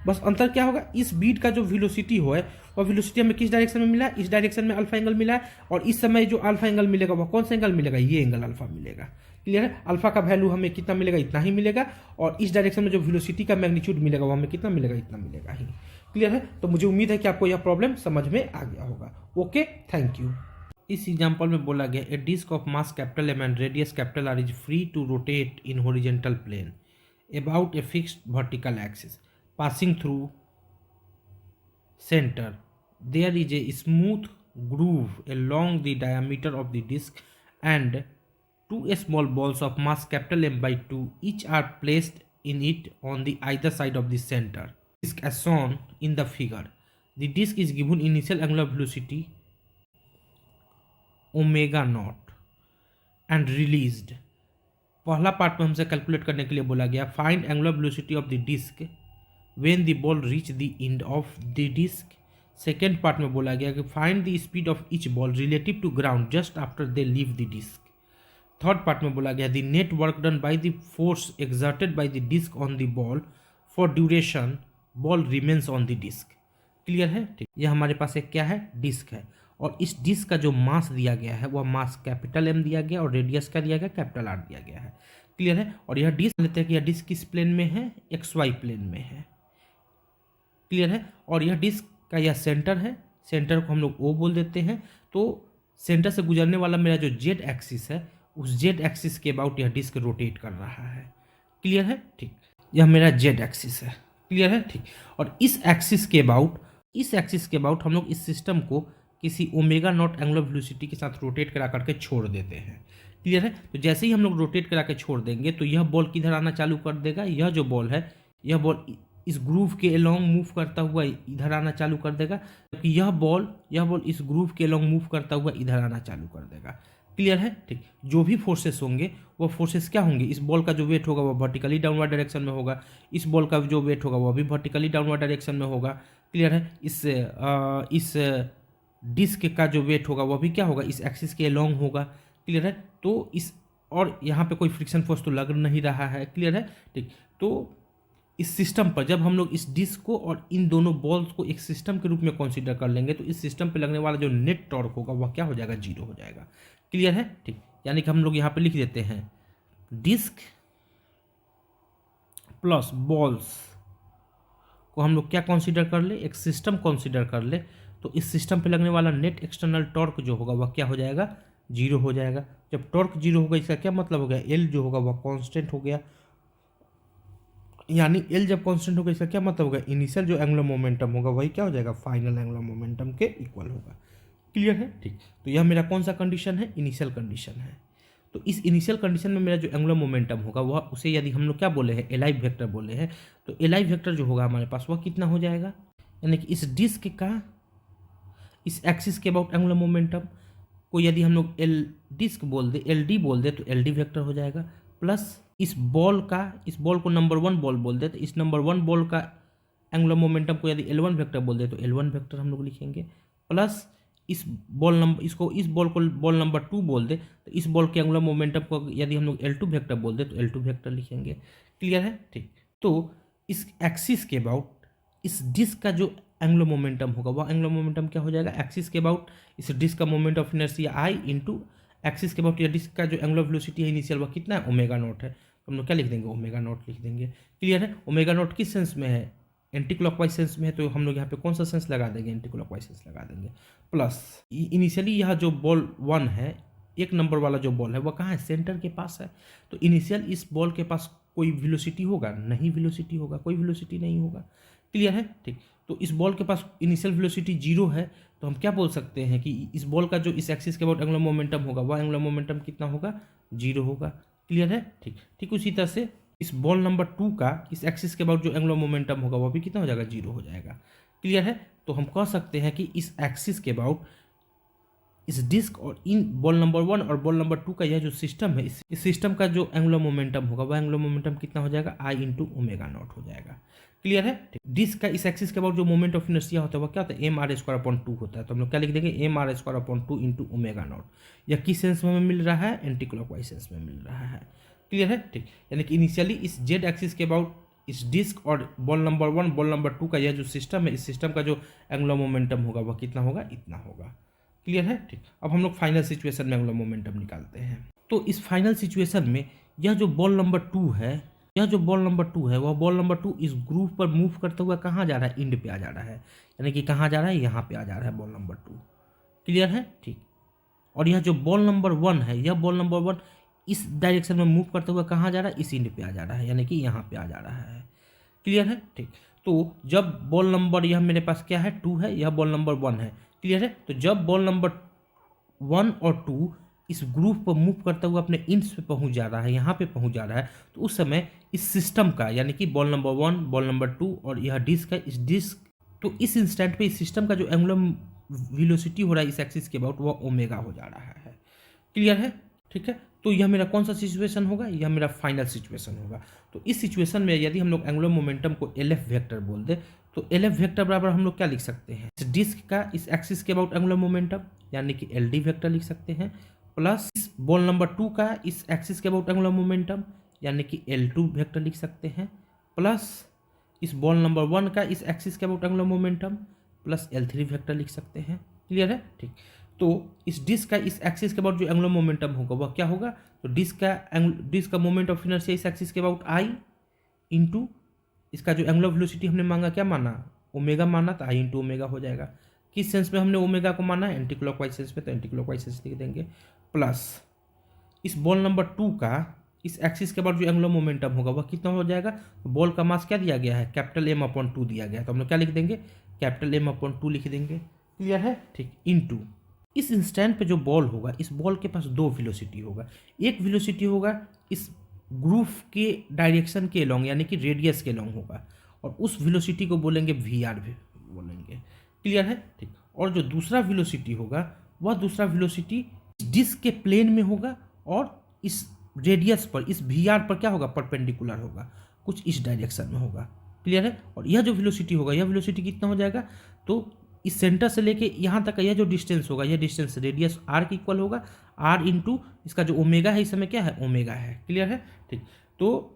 बस अंतर क्या होगा, इस बीट का जो वेलोसिटी हो वह वेलोसिटी हमें किस डायरेक्शन में मिला है, इस डायरेक्शन में अल्फा एंगल मिला है, और इस समय जो अल्फा एंगल मिलेगा वह कौन सा एंगल मिलेगा, ये एंगल अल्फा मिलेगा। क्लियर है। अल्फा का वैल्यू हमें कितना मिलेगा, इतना ही मिलेगा, और इस डायरेक्शन में जो वेलोसिटी का मैग्नीट्यूड मिलेगा वो हमें कितना मिलेगा, इतना मिलेगा ही। क्लियर है। तो मुझे उम्मीद है कि आपको यह प्रॉब्लम समझ में आ गया होगा। Okay, thank you. इस एग्जाम्पल में बोला गया, a disc of mass capital M and radius capital R is free to rotate in horizontal plane about a fixed vertical axis passing through center. There is a smooth groove along the diameter of the disc, and two small balls of mass capital M by 2 each are placed in it on the either side of the center disc as shown in the figure. The disc is given initial angular velocity omega naught and released. पहला part में हमसे calculate करने के लिए बोला गया, find angular velocity of the disc when the ball reach the end of the disc. Second part में बोला गया कि find the speed of each ball relative to ground just after they leave the disc. Third part में बोला गया, the net work done by the force exerted by the disc on the ball for duration ball remains on the disc. Clear है। ठीक, यह हमारे पास एक क्या है, डिस्क है, और इस डिस्क का जो मास दिया गया है वह मास कैपिटल एम दिया गया और रेडियस का दिया गया कैपिटल आर दिया गया है। क्लियर है। और यह डिस्क लेते हैं कि यह डिस्क किस प्लेन में है, XY प्लेन में है। क्लियर है। और यह डिस्क का यह सेंटर है, सेंटर को हम लोग O बोल देते हैं। तो सेंटर से गुजरने वाला मेरा जो जेड एक्सिस है, उस जेड एक्सिस के अबाउट यह डिस्क रोटेट कर रहा है। क्लियर है। ठीक, यह मेरा जेड एक्सिस है। क्लियर है। ठीक, और इस एक्सिस के अबाउट हम लोग इस सिस्टम को किसी ओमेगा नॉट एंगुलर वेलोसिटी के साथ रोटेट करा करके छोड़ देते हैं। क्लियर है। तो जैसे ही हम लोग रोटेट करा के छोड़ देंगे तो यह बॉल किधर आना चालू कर देगा, यह जो बॉल है, यह बॉल इस ग्रूव के अलोंग मूव करता हुआ इधर आना चालू कर देगा, जबकि यह बॉल इस ग्रूव के अलोंग मूव करता हुआ इधर आना चालू कर देगा। क्लियर है। ठीक, जो भी फोर्सेस होंगे वो फोर्सेस क्या होंगे, इस बॉल का जो वेट होगा वो वर्टिकली डाउनवर्ड डायरेक्शन में होगा, इस बॉल का जो वेट होगा वो भी वर्टिकली डाउनवर्ड डायरेक्शन में होगा। क्लियर है। इस डिस्क का जो वेट होगा वो भी क्या होगा, इस एक्सिस के अलोंग होगा। क्लियर है। तो इस, और यहाँ पे कोई फ्रिक्शन फोर्स तो लग नहीं रहा है। क्लियर है। ठीक, तो इस सिस्टम पर जब हम लोग इस डिस्क को और इन दोनों बॉल्स को एक सिस्टम के रूप में कंसीडर कर लेंगे तो इस सिस्टम पे लगने वाला जो नेट टॉर्क होगा वह क्या हो जाएगा, जीरो हो जाएगा। क्लियर है। ठीक, यानी कि हम लोग यहाँ पे लिख देते हैं डिस्क प्लस बॉल्स को हम लोग क्या कंसीडर कर ले, एक सिस्टम कंसीडर कर ले, तो इस सिस्टम पे लगने वाला नेट एक्सटर्नल टॉर्क जो होगा वह क्या हो जाएगा, जीरो हो जाएगा। जब टॉर्क जीरो होगा इसका क्या मतलब हो गया, एल जो होगा वह कांस्टेंट हो गया, यानी एल जब कांस्टेंट होगा इसका क्या मतलब होगा, इनिशियल जो एंगुलर मोमेंटम होगा वही क्या हो जाएगा, फाइनल एंगुलर मोमेंटम के इक्वल होगा। क्लियर है, ठीक। तो यह मेरा कौन सा कंडीशन है, इनिशियल कंडीशन है। तो इस इनिशियल कंडीशन में मेरा जो एंगुलर मोमेंटम होगा वह, उसे यदि हम लोग क्या बोले हैं, एल आई वेक्टर बोले हैं, तो एल आई वेक्टर जो होगा हमारे पास वह कितना हो जाएगा, यानी कि इस डिस्क का इस एक्सिस के अबाउट एंगुलर मोमेंटम को यदि हम लोग एल डिस्क बोल दे, एल डी बोल दे, तो एल डी वेक्टर हो जाएगा, प्लस इस बॉल को नंबर 1 बॉल बोल दे, तो इस नंबर 1 बॉल का एंगुलर मोमेंटम को यदि L1 वेक्टर बोल दे तो L1 वेक्टर हम लोग लिखेंगे, प्लस इस बॉल को बॉल नंबर 2 बोल दे, तो इस बॉल के एंगुलर मोमेंटम को यदि हम लोग L2 वेक्टर बोल दे तो L2 वेक्टर लिखेंगे। क्लियर है, ठीक। तो इस एक्सिस के अबाउट इस डिस्क का जो एंगुलर मोमेंटम होगा वह एंगुलर मोमेंटम क्या हो जाएगा, एक्सिस के अबाउट इस डिस्क का moment of inertia I into axis के अबाउट या डिस्क का जो एंगुलर वेलोसिटी है इनिशियल वह कितना है, ओमेगा नॉट है, तो हम लोग क्या लिख देंगे, ओमेगा नॉट लिख देंगे। क्लियर है, ओमेगा नॉट किस सेंस में है, एंटी क्लॉकवाइज सेंस में है, तो हम लोग यहाँ पे कौन सा सेंस लगा देंगे, एंटी क्लॉकवाइज सेंस लगा देंगे। प्लस इनिशियली यह जो बॉल 1 है, 1 नंबर वाला जो बॉल है वह कहाँ है, सेंटर के पास है, तो इनिशियल इस बॉल के पास कोई वेलोसिटी होगा, नहीं वेलोसिटी होगा, कोई वेलोसिटी नहीं होगा। क्लियर है, ठीक। तो इस बॉल के पास इनिशियल वेलोसिटी 0 है, तो हम क्या बोल सकते हैं कि इस बॉल का जो इस एक्सिस के अबाउट एंगुलर मोमेंटम होगा वह एंगुलर मोमेंटम कितना होगा, 0 होगा। क्लियर है, ठीक। ठीक उसी तरह से इस बॉल नंबर 2 का इस एक्सिस के अबाउट जो एंगुलर मोमेंटम होगा वह भी कितना हो जाएगा, 0 हो जाएगा। क्लियर है, तो हम कह सकते हैं कि इस एक्सिस के अबाउट इस डिस्क और इन बॉल नंबर 1 और बॉल नंबर 2 का यह जो सिस्टम है, इस सिस्टम का जो एंगुलर मोमेंटम होगा वह एंगुलर मोमेंटम कितना हो जाएगा, आई इंटू ओमेगा नॉट हो जाएगा। क्लियर है, डिस्क का इस एक्सिस के अबाउट जो मोमेंट ऑफ इनर्शिया होता है वह क्या होता है, एम आर स्क्वायर अपॉन 2 होता है, तो हम लोग क्या लिख देंगे, M are square upon 2 into omega naught. यह किस सेंस में हमें मिल रहा है, एंटी क्लॉकवाइज सेंस में मिल रहा है। क्लियर है, ठीक। यानी कि इनिशियली इस जेड एक्सिस के अबाउट इस डिस्क और बॉल नंबर 1 बॉल नंबर 2 का यह जो सिस्टम है, इस सिस्टम का जो एंगुलर मोमेंटम होगा वह कितना होगा, इतना होगा। क्लियर है, ठीक। अब हम लोग फाइनल सिचुएशन में एंगुलर मोमेंटम निकालते हैं। तो इस फाइनल सिचुएशन में यह जो बॉल नंबर 2 है, वह बॉल नंबर 2 इस ग्रुप पर मूव करते हुए कहाँ जा रहा है, इंड पे आ जा रहा है, यानी कि कहाँ जा रहा है, यहाँ पे आ जा रहा है बॉल नंबर 2। क्लियर है, ठीक। और यह जो बॉल नंबर 1 है, यह बॉल नंबर 1 इस डायरेक्शन में मूव करते हुए कहाँ जा रहा है, इस इंड पे आ जा रहा है, यानी कि यहाँ पे आ जा रहा है। क्लियर है, ठीक। तो जब बॉल नंबर, यह मेरे पास क्या है, 2 है, यह बॉल नंबर 1 है। क्लियर है, तो जब बॉल नंबर 1 और 2 इस ग्रुप पर मूव करता हुआ अपने इंड्स पे पहुंच जा रहा है, यहाँ पे पहुंच जा रहा है, तो उस समय इस सिस्टम का, यानी कि बॉल नंबर 1 बॉल नंबर 2 और यह डिस्क है, इस डिस्क, तो इस इंस्टेंट पे इस सिस्टम का जो एंगुलर वेलोसिटी हो रहा है इस एक्सिस के अबाउट वह ओमेगा हो जा रहा है। क्लियर है, ठीक है। तो यह मेरा कौन सा सिचुएशन होगा, यह मेरा फाइनल सिचुएशन होगा। तो इस सिचुएशन में यदि हम लोग एंगुलर मोमेंटम को एल एफ वेक्टर बोल दे, तो एल एफ वेक्टर बराबर हम लोग क्या लिख सकते हैं, इस डिस्क का इस एक्सिस के अबाउट एंगुलर मोमेंटम यानी कि एल डी वेक्टर लिख सकते हैं, प्लस इस बॉल नंबर 2 का इस एक्सिस के अबाउट एंगुलर मोमेंटम यानी कि L2 वेक्टर लिख सकते हैं, प्लस इस बॉल नंबर 1 का इस एक्सिस के about angular momentum plus L3 vector लिख सकते हैं। क्लियर है, ठीक। तो इस डिस्क का इस एक्सिस के अबाउट जो एंगुलर मोमेंटम होगा वह क्या होगा, तो डिस्क का मोमेंट ऑफ इनर्शिया इस एक्सिस के अबाउट आई इंटू इसका जो एंगुलर वेलोसिटी हमने मांगा, क्या माना, ओमेगा माना, तो आई इंटू ओमेगा हो जाएगा। किस सेंस में हमने ओमेगा को माना, एंटी क्लॉकवाइज सेंस में, तो एंटी क्लॉकवाइज सेंस लिख देंगे, प्लस इस बॉल नंबर 2 का इस एक्सिस के बाद जो एंगुलर मोमेंटम होगा वह कितना हो जाएगा, तो बॉल का मास क्या दिया गया है, कैपिटल M अपॉन 2 दिया गया है, तो हम लोग क्या लिख देंगे, कैपिटल M अपॉन 2 लिख देंगे। क्लियर है, ठीक। इनटू इस इंस्टेंट पे जो बॉल होगा, इस बॉल के पास 2 वेलोसिटी होगा, एक वेलोसिटी होगा इस ग्रुप के डायरेक्शन के लॉन्ग यानी कि रेडियस के लॉन्ग होगा, और उस वेलोसिटी को बोलेंगे VR भी बोलेंगे। क्लियर है, ठीक। और जो दूसरा वेलोसिटी होगा वह दूसरा वेलोसिटी डिस्क के प्लेन में होगा और इस रेडियस पर, इस VR पर क्या होगा, परपेंडिकुलर होगा, कुछ इस डायरेक्शन में होगा। क्लियर है, और यह जो वेलोसिटी होगा, यह वेलोसिटी कितना हो जाएगा, तो इस सेंटर से लेके यहाँ तक का यह जो डिस्टेंस होगा, यह डिस्टेंस रेडियस r के इक्वल होगा, r इंटू इसका जो ओमेगा है, इस समय क्या है, ओमेगा है। क्लियर है, ठीक। तो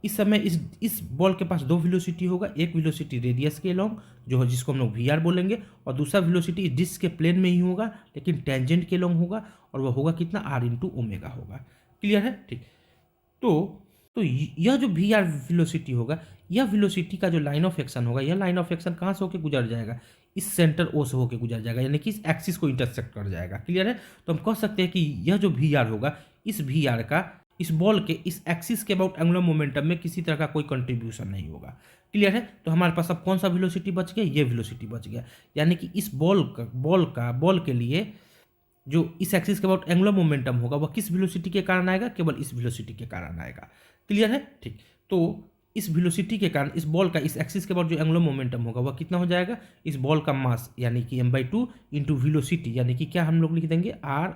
इस समय इस बॉल के पास 2 वेलोसिटी होगा, एक वेलोसिटी रेडियस के लॉन्ग जो है जिसको हम लोग VR बोलेंगे, और दूसरा वेलोसिटी डिस्क के प्लेन में ही होगा लेकिन टेंजेंट के लॉन्ग होगा, और वह होगा कितना, r इंटू ओमेगा होगा। क्लियर है, ठीक। तो तो यह जो वी आर वेलोसिटी होगा, यह वेलोसिटी का जो लाइन ऑफ एक्शन होगा, यह लाइन ऑफ एक्शन कहाँ से होकर गुजर जाएगा, इस सेंटर ओ से होकर गुजर जाएगा, यानी कि इस एक्सिस को इंटरसेक्ट कर जाएगा। क्लियर है? तो हम कह सकते हैं कि यह जो वी आर होगा, इस वी आर का इस बॉल के इस एक्सिस के अबाउट एंगुलर मोमेंटम में किसी तरह का कोई कंट्रीब्यूशन नहीं होगा। क्लियर है? तो हमारे पास अब कौन सा वेलोसिटी बच गया, ये वेलोसिटी बच गया, यानी कि इस बॉल के लिए जो इस एक्सिस के अबाउट एंगुलर मोमेंटम होगा वह किस वेलोसिटी के कारण आएगा, केवल इस वेलोसिटी के कारण आएगा। क्लियर है? ठीक। तो इस वेलोसिटी के कारण इस बॉल का इस एक्सिस के अबाउट जो एंगुलर मोमेंटम होगा वह कितना हो जाएगा, इस बॉल का मास यानी कि m/2 इंटू वेलोसिटी, यानी कि क्या हम लोग लिख देंगे आर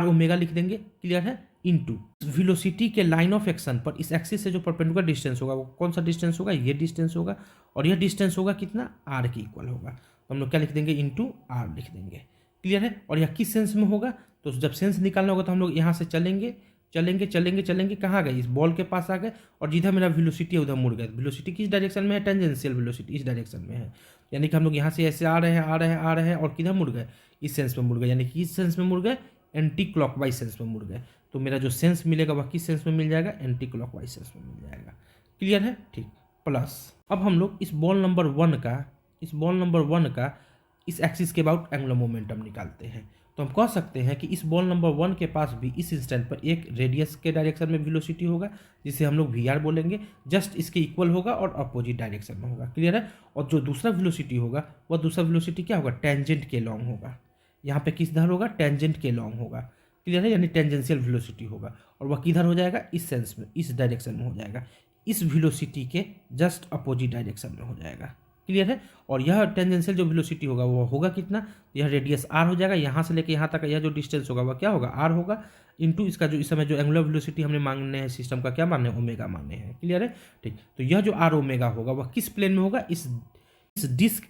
ओमेगा लिख देंगे। क्लियर है? इंटू वेलोसिटी के लाइन ऑफ एक्शन पर इस एक्सिस से जो परपेंडिकुलर डिस्टेंस होगा वो कौन सा डिस्टेंस होगा, ये डिस्टेंस होगा, और यह डिस्टेंस होगा कितना, आर के इक्वल होगा। तो हम लोग क्या लिख देंगे, इंटू आर लिख देंगे। क्लियर है? और यह किस सेंस में होगा, तो जब सेंस निकालना होगा तो हम लोग यहाँ से चलेंगे चलेंगे चलेंगे चलेंगे, कहाँ गए, इस बॉल के पास आ गए, और जिधर मेरा वेलोसिटी है उधर मुड़ गए। वेलोसिटी किस डायरेक्शन में है, टेंजेंशियल वेलोसिटी इस डायरेक्शन में है, यानी कि हम लोग यहाँ से ऐसे आ रहे हैं और किधर मुड़ गए, इस सेंस में मुड़ गए, यानी कि इस सेंस में मुड़ गए, एंटी क्लॉकवाइज सेंस में मुड़ गए। तो मेरा जो सेंस मिलेगा वह किस सेंस में मिल जाएगा, एंटी क्लॉकवाइज सेंस में मिल जाएगा। क्लियर है? ठीक। प्लस अब हम लोग इस बॉल नंबर वन का इस एक्सिस के अबाउट एंगुलर मोमेंटम निकालते हैं। तो हम कह सकते हैं कि इस बॉल नंबर 1 के पास भी इस इंस्टेंट पर एक रेडियस के डायरेक्शन में वेलोसिटी होगा, जिसे हम लोग वी आर बोलेंगे, जस्ट इसके इक्वल होगा और अपोजिट डायरेक्शन में होगा। क्लियर है? और जो दूसरा वेलोसिटी होगा वह दूसरा वेलोसिटी क्या होगा, टेंजेंट के लॉन्ग होगा। यहाँ पे किस धर होगा, टेंजेंट के लॉन्ग होगा। क्लियर है? यानी टेंजेंशियल वेलोसिटी होगा, और वह किधर हो जाएगा, इस सेंस में, इस डायरेक्शन में हो जाएगा, इस वेलोसिटी के जस्ट अपोजिट डायरेक्शन में हो जाएगा। क्लियर है? और यह टेंजेंशियल जो वेलोसिटी होगा वो होगा कितना, यह रेडियस आर हो जाएगा, यहाँ से लेके यहाँ तक यह जो डिस्टेंस होगा वह क्या होगा, आर होगा, इंटू इसका जो इस समय जो एंगुलर वेलोसिटी हमने मांगने हैं, सिस्टम का क्या मानने हैं, ओमेगा मानने हैं। क्लियर है? ठीक। तो यह जो आर ओमेगा होगा वह किस प्लेन में होगा, इस डिस्क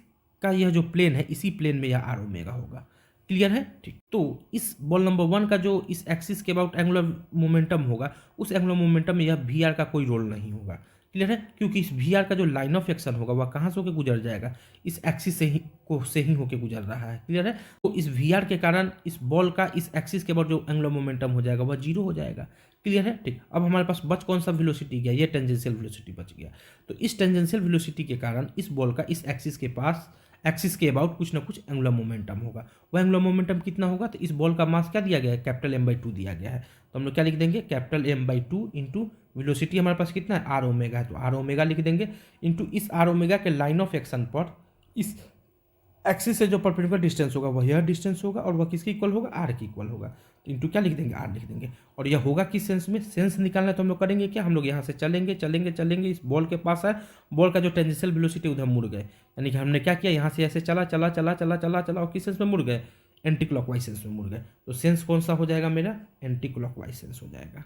का यह जो प्लेन है, इसी प्लेन में यह आर ओमेगा होगा। क्लियर है? ठीक। तो इस बॉल नंबर 1 का जो इस एक्सिस के अबाउट एंगुलर मोमेंटम होगा, उस एंगुलर मोमेंटम में यह वी आर का कोई रोल नहीं होगा। क्लियर है? क्योंकि इस वी आर का जो लाइन ऑफ एक्शन होगा वह कहाँ से होकर गुजर जाएगा, इस एक्सिस से ही होकर गुजर रहा है। क्लियर है? तो इस वी आर के कारण इस बॉल का इस एक्सिस के बाद जो एंगुलर मोमेंटम हो जाएगा वह जीरो हो जाएगा। क्लियर है? ठीक। अब हमारे पास बच कौन सा वेलोसिटी गया, ये टेंजेंशियल वेलोसिटी बच गया। तो इस टेंजेंशियल वेलोसिटी के कारण इस बॉल का इस एक्सिस के अबाउट कुछ ना कुछ एंगुलर मोमेंटम होगा। वह एंगुलर मोमेंटम कितना होगा, तो इस बॉल का मास क्या दिया गया है, कैपिटल m/2 दिया गया है। तो हम लोग क्या लिख देंगे, कैपिटल m/2 इंटू वेलोसिटी हमारे पास कितना है, आर ओमेगा है, तो आर ओमेगा लिख देंगे, इंटू इस आर ओमेगा के लाइन ऑफ एक्शन पर इस एक्सिस से जो परपेंडिकुलर डिस्टेंस होगा वह यह डिस्टेंस होगा, और वह किसके इक्वल होगा, आर के इक्वल होगा। तो इंटू क्या लिख देंगे, आर लिख देंगे। और यह होगा किस सेंस में, सेंस निकालना है तो हम लोग करेंगे क्या, हम लोग यहाँ से चलेंगे चलेंगे चलेंगे, इस बॉल के पास है, बॉल का जो टेंजेंशियल वेलोसिटी उधर मुड़ गए, यानी कि हमने क्या किया, यहाँ से ऐसे चला चला चला चला चला चला और किस सेंस में मुड़ गए, एंटी क्लॉकवाइज सेंस में मुड़ गए। तो सेंस कौन सा हो जाएगा मेरा, एंटी क्लॉकवाइज सेंस हो जाएगा।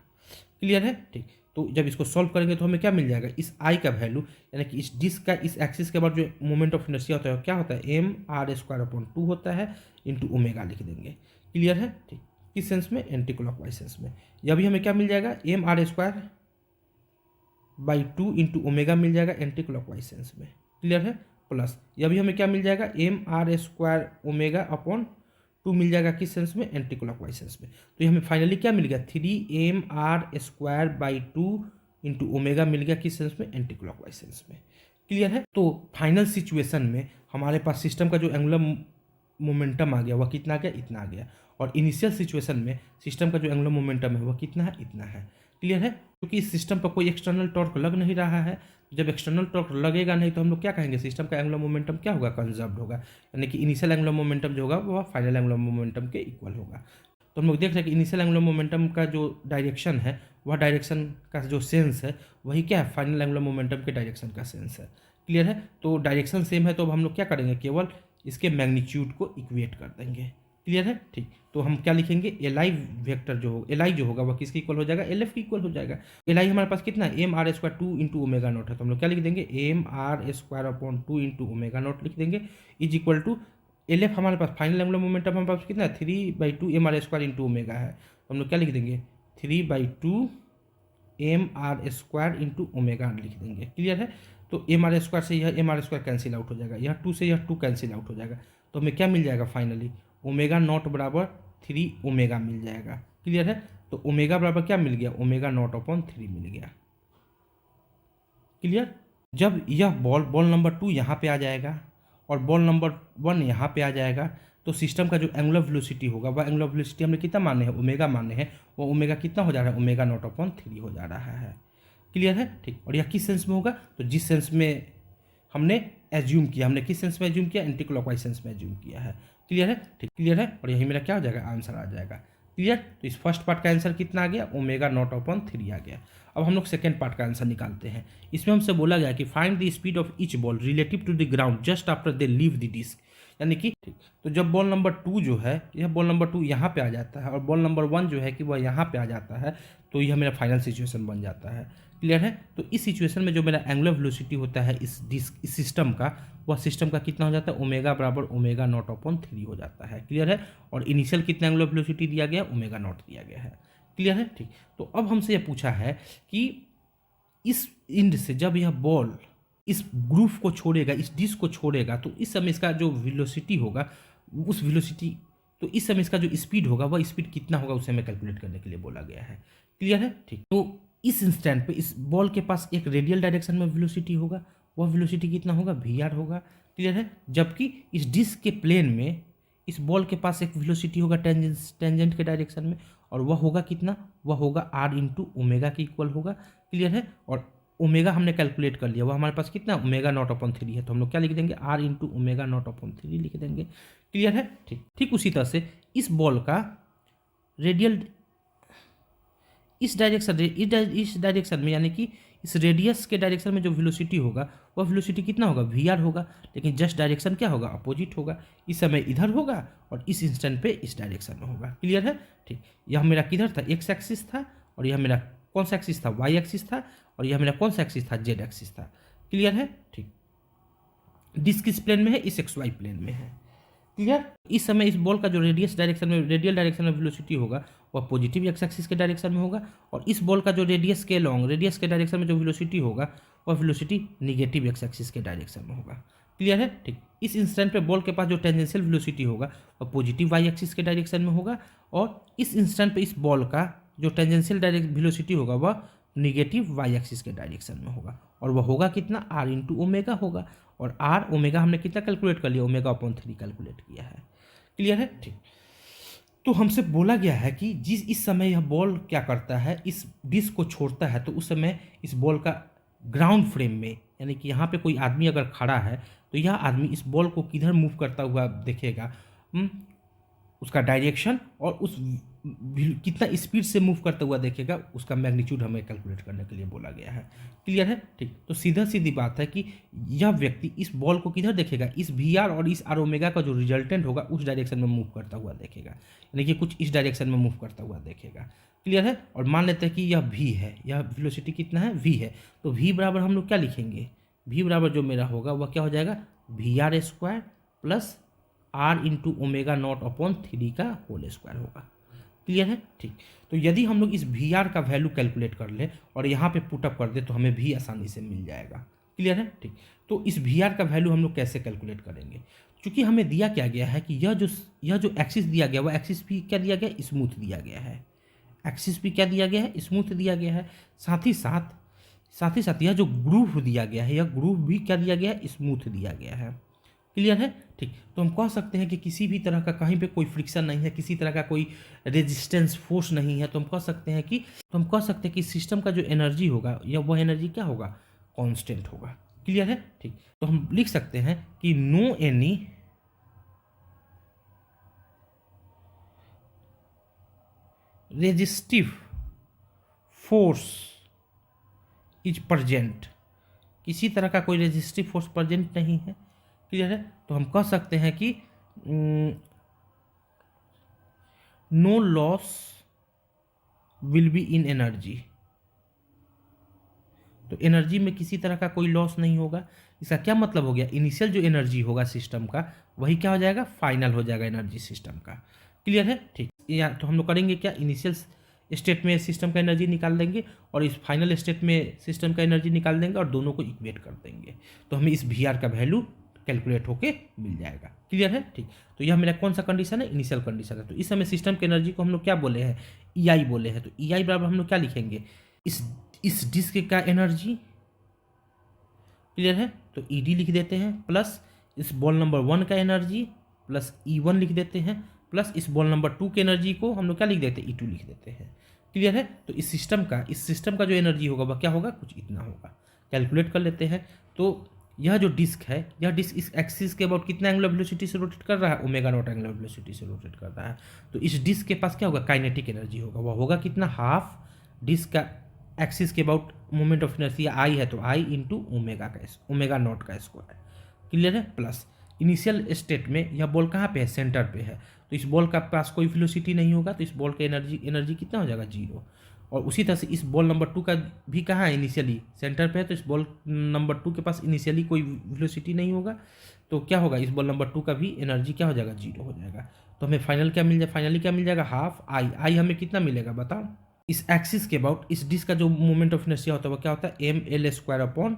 क्लियर है? ठीक। तो जब इसको सॉल्व करेंगे तो हमें क्या मिल जाएगा, इस आई का वैल्यू, यानी कि इस डिस्क का इस एक्सिस के बाद जो मोमेंट ऑफ इनर्शिया होता है क्या होता है, mr²/2 होता है, इंटू ओमेगा लिख देंगे। क्लियर है? ठीक। किस सेंस में, एंटी क्लॉकवाइज सेंस में। यह भी हमें क्या मिल जाएगा, mr²/2 इंटू ओमेगा मिल जाएगा एंटी क्लॉकवाइज सेंस में। क्लियर है? प्लस यह भी हमें क्या मिल जाएगा, mr²ω/2 मिल जाएगा किस सेंस में, एंटी क्लॉकवाइज सेंस में। तो ये हमें फाइनली क्या मिल गया, 3mr²/2 इंटू ओमेगा मिल गया किस सेंस में, एंटी क्लॉकवाइज सेंस में। क्लियर है? तो फाइनल सिचुएशन में हमारे पास सिस्टम का जो एंगुलर मोमेंटम आ गया वह कितना आ गया, इतना आ गया, और इनिशियल सिचुएशन में सिस्टम का जो एंगुलर मोमेंटम है वह कितना है, इतना है। क्लियर है? क्योंकि इस सिस्टम पर कोई एक्सटर्नल टॉर्क लग नहीं रहा है, जब एक्सटर्नल टॉर्क लगेगा नहीं तो हम लोग क्या कहेंगे, सिस्टम का एंगुलर मोमेंटम क्या होगा, कंजर्व्ड होगा, यानी कि इनिशियल एंगुलर मोमेंटम जो होगा वह फाइनल एंगुलर मोमेंटम के इक्वल होगा। तो हम लोग देख रहे हैं कि इनिशियल एंगुलर मोमेंटम का जो डायरेक्शन है वह डायरेक्शन का जो सेंस है वही क्या है, फाइनल एंगुलर मोमेंटम के डायरेक्शन का सेंस है। क्लियर है? तो डायरेक्शन सेम है तो अब हम लोग क्या करेंगे, केवल इसके मैग्नीट्यूड को इक्वेट कर देंगे। क्लियर है? ठीक। तो हम क्या लिखेंगे, एल वेक्टर जो होगा, एल जो होगा वह किसके इक्वल हो जाएगा, LF के इक्वल हो जाएगा। एल हमारे पास कितना है, mr²2 इंटू ओमेगा नॉट है, तो हम लोग क्या लिख देंगे, mr²/2 इंटू ओमेगा नॉट लिख देंगे, इज इक्वल टू LF हमारे पास फाइनल एंगुलर मोमेंटम हमारे पास कितना है, 3/2 mr² इंटू ओमेगा है, तो हम लोग क्या लिख देंगे, 3/2 mr² इंटू ओमेगा लिख देंगे। क्लियर है? तो mr² से यह mr² कैंसिल आउट हो जाएगा, यह 2 से यह 2 कैंसिल आउट हो जाएगा, तो हमें क्या मिल जाएगा, फाइनली ओमेगा नॉट बराबर 3 ओमेगा मिल जाएगा। क्लियर है? तो ओमेगा बराबर क्या मिल गया, ओमेगा नॉट अपॉन 3 मिल गया। क्लियर। जब यह बॉल नंबर 2 यहाँ पे आ जाएगा और बॉल नंबर 1 यहाँ पे आ जाएगा, तो सिस्टम का जो एंगुलर वेलोसिटी होगा वह एंगुलर वेलोसिटी हमने कितना माने हैं, ओमेगा माने हैं, वो ओमेगा कितना हो जा रहा है, ओमेगा नॉट अपॉन 3 हो जा रहा है। क्लियर है, ठीक। और यह किस सेंस में होगा, तो जिस सेंस में हमने एज्यूम किया, हमने किस सेंस में एज्यूम किया, एंटी क्लॉकवाइज सेंस में एज्यूम किया है। क्लियर है, ठीक, क्लियर है। और यही मेरा क्या हो जाएगा, आंसर आ जाएगा। क्लियर। तो इस फर्स्ट पार्ट का आंसर कितना आ गया, ओमेगा नॉट अपॉन 3 आ गया। अब हम लोग सेकेंड पार्ट का आंसर निकालते हैं। इसमें हमसे बोला गया कि find the speed of each ball relative to the ground just after they leave the disc, यानी कि ठीक। तो जब बॉल नंबर 2 जो है, यह बॉल नंबर 2 यहाँ पे आ जाता है और बॉल नंबर 1 जो है कि वह यहाँ पे आ जाता है, तो यह मेरा फाइनल सिचुएशन बन जाता है। क्लियर है। तो इस सिचुएशन में जो मेरा एंगुलर वेलोसिटी होता है इस सिस्टम का, वह सिस्टम का कितना हो जाता है, ओमेगा बराबर ओमेगा नॉट अपॉन 3 हो जाता है। क्लियर है। और इनिशियल कितना एंगुलर वेलोसिटी दिया गया, ओमेगा नॉट दिया गया है। क्लियर है, ठीक। तो अब हमसे यह पूछा है कि इस इंड से जब यह बॉल इस ग्रूव को छोड़ेगा, इस डिस्क को छोड़ेगा, तो इस समय इसका जो वेलोसिटी होगा, उस वेलोसिटी, तो इस समय इसका जो स्पीड होगा वह स्पीड कितना होगा, उसे हमें कैलकुलेट करने के लिए बोला गया है। क्लियर है, ठीक। तो इस इंस्टेंट पे इस बॉल के पास एक रेडियल डायरेक्शन में वेलोसिटी होगा, वह वेलोसिटी कितना होगा, वी होगा। क्लियर है। जबकि इस डिस्क के प्लेन में इस बॉल के पास एक वेलोसिटी होगा टेंजेंट के डायरेक्शन में, और वह होगा कितना, वह होगा आर इंटू ओमेगा के इक्वल होगा। क्लियर है। और ओमेगा हमने कैलकुलेट कर लिया, वह हमारे पास कितना, ओमेगा नॉट अपॉन 3 है, तो हम लोग क्या लिख देंगे, R into omega naught upon 3 लिख देंगे। क्लियर है, ठीक। ठीक उसी तरह से इस बॉल का रेडियल इस डायरेक्शन में, यानी कि इस रेडियस के डायरेक्शन में जो वेलोसिटी होगा वह वेलोसिटी कितना होगा, वी होगा। लेकिन जस्ट डायरेक्शन क्या होगा, अपोजिट होगा। इस समय इधर होगा और इस इंस्टेंट पे इस डायरेक्शन में होगा। क्लियर है, ठीक। यह मेरा किधर था, एक्स एक्सिस था, और यह मेरा कौन सा एक्सिस था, वाई एक्सिस था, और यह मेरा कौन सा एक्सिस था, जेड एक्सिस था। क्लियर है, ठीक। डिस्क किस प्लेन में है, इस एक्स वाई प्लेन में है। क्लियर। इस समय इस बॉल का जो रेडियल डायरेक्शन में वेलोसिटी होगा वह पॉजिटिव एक्स एक्सिस के डायरेक्शन में होगा, और इस बॉल का जो रेडियस के डायरेक्शन में जो वेलोसिटी होगा वह वेलोसिटी निगेटिव एक्स एक्सिस के डायरेक्शन में होगा। क्लियर है, ठीक। इस इंस्टेंट पे बॉल के पास जो टेंजेंशियल वेलोसिटी होगा वह पॉजिटिव वाई एक्सिस के डायरेक्शन में होगा, और इस इंस्टेंट पे इस बॉल का जो टेंजेंशियल वेलोसिटी होगा वह निगेटिव वाई एक्सिस के डायरेक्शन में होगा, और वह होगा कितना, आर इंटू ओमेगा होगा। और आर ओमेगा हमने कितना कैलकुलेट कर लिया, ओमेगा अपॉन 3 कैलकुलेट किया है। क्लियर है, ठीक। तो हमसे बोला गया है कि इस समय यह बॉल क्या करता है, इस डिस्क को छोड़ता है, तो उस समय इस बॉल का ग्राउंड फ्रेम में, यानी कि यहाँ पे कोई आदमी अगर खड़ा है तो यह आदमी इस बॉल को किधर मूव करता हुआ देखेगा, उसका डायरेक्शन और उस कितना स्पीड से मूव करता हुआ देखेगा, उसका मैग्नीट्यूड हमें कैलकुलेट करने के लिए बोला गया है। क्लियर है, ठीक। तो सीधा सीधी बात है कि यह व्यक्ति इस बॉल को किधर देखेगा, इस वी और इस आर ओमेगा का जो रिजल्टेंट होगा उस डायरेक्शन में मूव करता हुआ देखेगा, यानी कि कुछ इस डायरेक्शन में मूव करता हुआ देखेगा। क्लियर है। और मान लेते हैं कि यह वी है, यह वेलोसिटी कितना है, वी है, तो वी बराबर हम लोग क्या लिखेंगे, वी बराबर जो मेरा होगा वह क्या हो जाएगा, V are square plus R into omega naught upon 3 का होल स्क्वायर होगा। क्लियर है, ठीक। तो यदि हम लोग इस वी आर का वैल्यू कैलकुलेट कर ले और यहाँ पे पुटअप कर दे तो हमें भी आसानी से मिल जाएगा। क्लियर है, ठीक। तो इस वी आर का वैल्यू हम लोग कैसे कैलकुलेट करेंगे, क्योंकि हमें दिया क्या गया है कि यह जो एक्सिस दिया गया वह एक्सिस भी क्या दिया गया, स्मूथ दिया गया है। एक्सिस भी क्या दिया गया है, स्मूथ दिया गया है। साथ ही साथ यह जो ग्रूव दिया गया है, यह ग्रूव भी क्या दिया गया है, स्मूथ दिया गया है। क्लियर है, ठीक। तो हम कह सकते हैं कि किसी भी तरह का कहीं पे कोई फ्रिक्शन नहीं है, किसी तरह का कोई रेजिस्टेंस फोर्स नहीं है, तो हम कह सकते हैं कि सिस्टम का जो एनर्जी होगा या वह एनर्जी क्या होगा, कांस्टेंट होगा। क्लियर है, ठीक। तो हम लिख सकते हैं कि no any resistive force is present, किसी तरह का कोई रेजिस्टिव फोर्स प्रेजेंट नहीं है। क्लियर है। तो हम कह सकते हैं कि no loss will be in energy, तो एनर्जी में किसी तरह का कोई लॉस नहीं होगा। इसका क्या मतलब हो गया, इनिशियल जो एनर्जी होगा सिस्टम का वही क्या हो जाएगा, फाइनल हो जाएगा एनर्जी सिस्टम का। क्लियर है, ठीक। या तो हम लोग करेंगे क्या, इनिशियल स्टेट में सिस्टम का एनर्जी निकाल देंगे और इस फाइनल स्टेट में सिस्टम का एनर्जी निकाल देंगे और दोनों को इक्वेट कर देंगे, तो हमें इस वी आर का वैल्यू कैलकुलेट होके मिल जाएगा। क्लियर है? ठीक। तो यह मेरा कौन सा कंडीशन है? इनिशियल कंडीशन है। तो इस समय सिस्टम की एनर्जी को हम लोग क्या बोले हैं? EI बोले हैं। तो EI बराबर हम लोग क्या लिखेंगे? इस डिस्क का एनर्जी, क्लियर है, तो ED लिख देते हैं, प्लस इस बॉल नंबर 1 का एनर्जी प्लस E1 लिख देते हैं, प्लस इस बॉल नंबर 2 की एनर्जी को हम लोग क्या लिख देते हैं? E2 लिख देते हैं। क्लियर है? तो इस सिस्टम का जो एनर्जी होगा वह क्या होगा? कुछ इतना होगा। कैलकुलेट कर लेते हैं। तो यह जो डिस्क है, यह डिस्क इस एक्सिस के अबाउट कितना एंगुलर वेलोसिटी से रोटेट कर रहा है? ओमेगा नॉट एंगुलर वेलोसिटी से रोटेट कर रहा है। तो इस डिस्क के पास क्या होगा? काइनेटिक एनर्जी होगा। वह होगा कितना? हाफ डिस्क का एक्सिस के about moment of inertia I है, तो आई इंटू ओमेगा नॉट का स्क्वायर। क्लियर है? प्लस इनिशियल स्टेट में यह बॉल कहाँ पे है? सेंटर पे है। तो इस बॉल का पास कोई वेलोसिटी नहीं होगा, तो इस बॉल का एनर्जी कितना हो जाएगा? 0। और उसी तरह से इस बॉल नंबर 2 का भी कहाँ है? इनिशियली सेंटर पे है। तो इस बॉल नंबर 2 के पास इनिशियली कोई वेलोसिटी नहीं होगा, तो क्या होगा? इस बॉल नंबर 2 का भी एनर्जी क्या हो जाएगा? 0 हो जाएगा। तो हमें फाइनली क्या मिल जाएगा? हाफ आई हमें कितना मिलेगा बताओ? इस एक्सिस के अबाउट इस डिस्क का जो मोमेंट ऑफ इनर्शिया होता है वो क्या होता है? mL²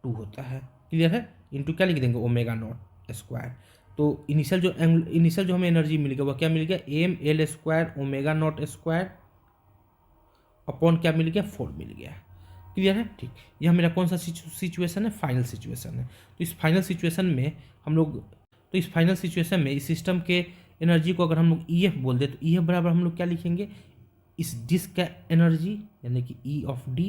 होता है। क्लियर है? इंटू क्या लिख देंगे? Omega naught square. तो इनिशियल जो हमें एनर्जी मिल गया वह क्या मिल गया? mL² omega naught square upon क्या मिल गया? 4 मिल गया। क्लियर है? ठीक। यह मेरा कौन सा सिचुएशन है? फाइनल सिचुएशन है। तो इस फाइनल सिचुएशन में इस सिस्टम के एनर्जी को अगर हम लोग EF बोल दे, तो EF बराबर हम लोग क्या लिखेंगे? इस डिस्क का एनर्जी यानी कि E ऑफ D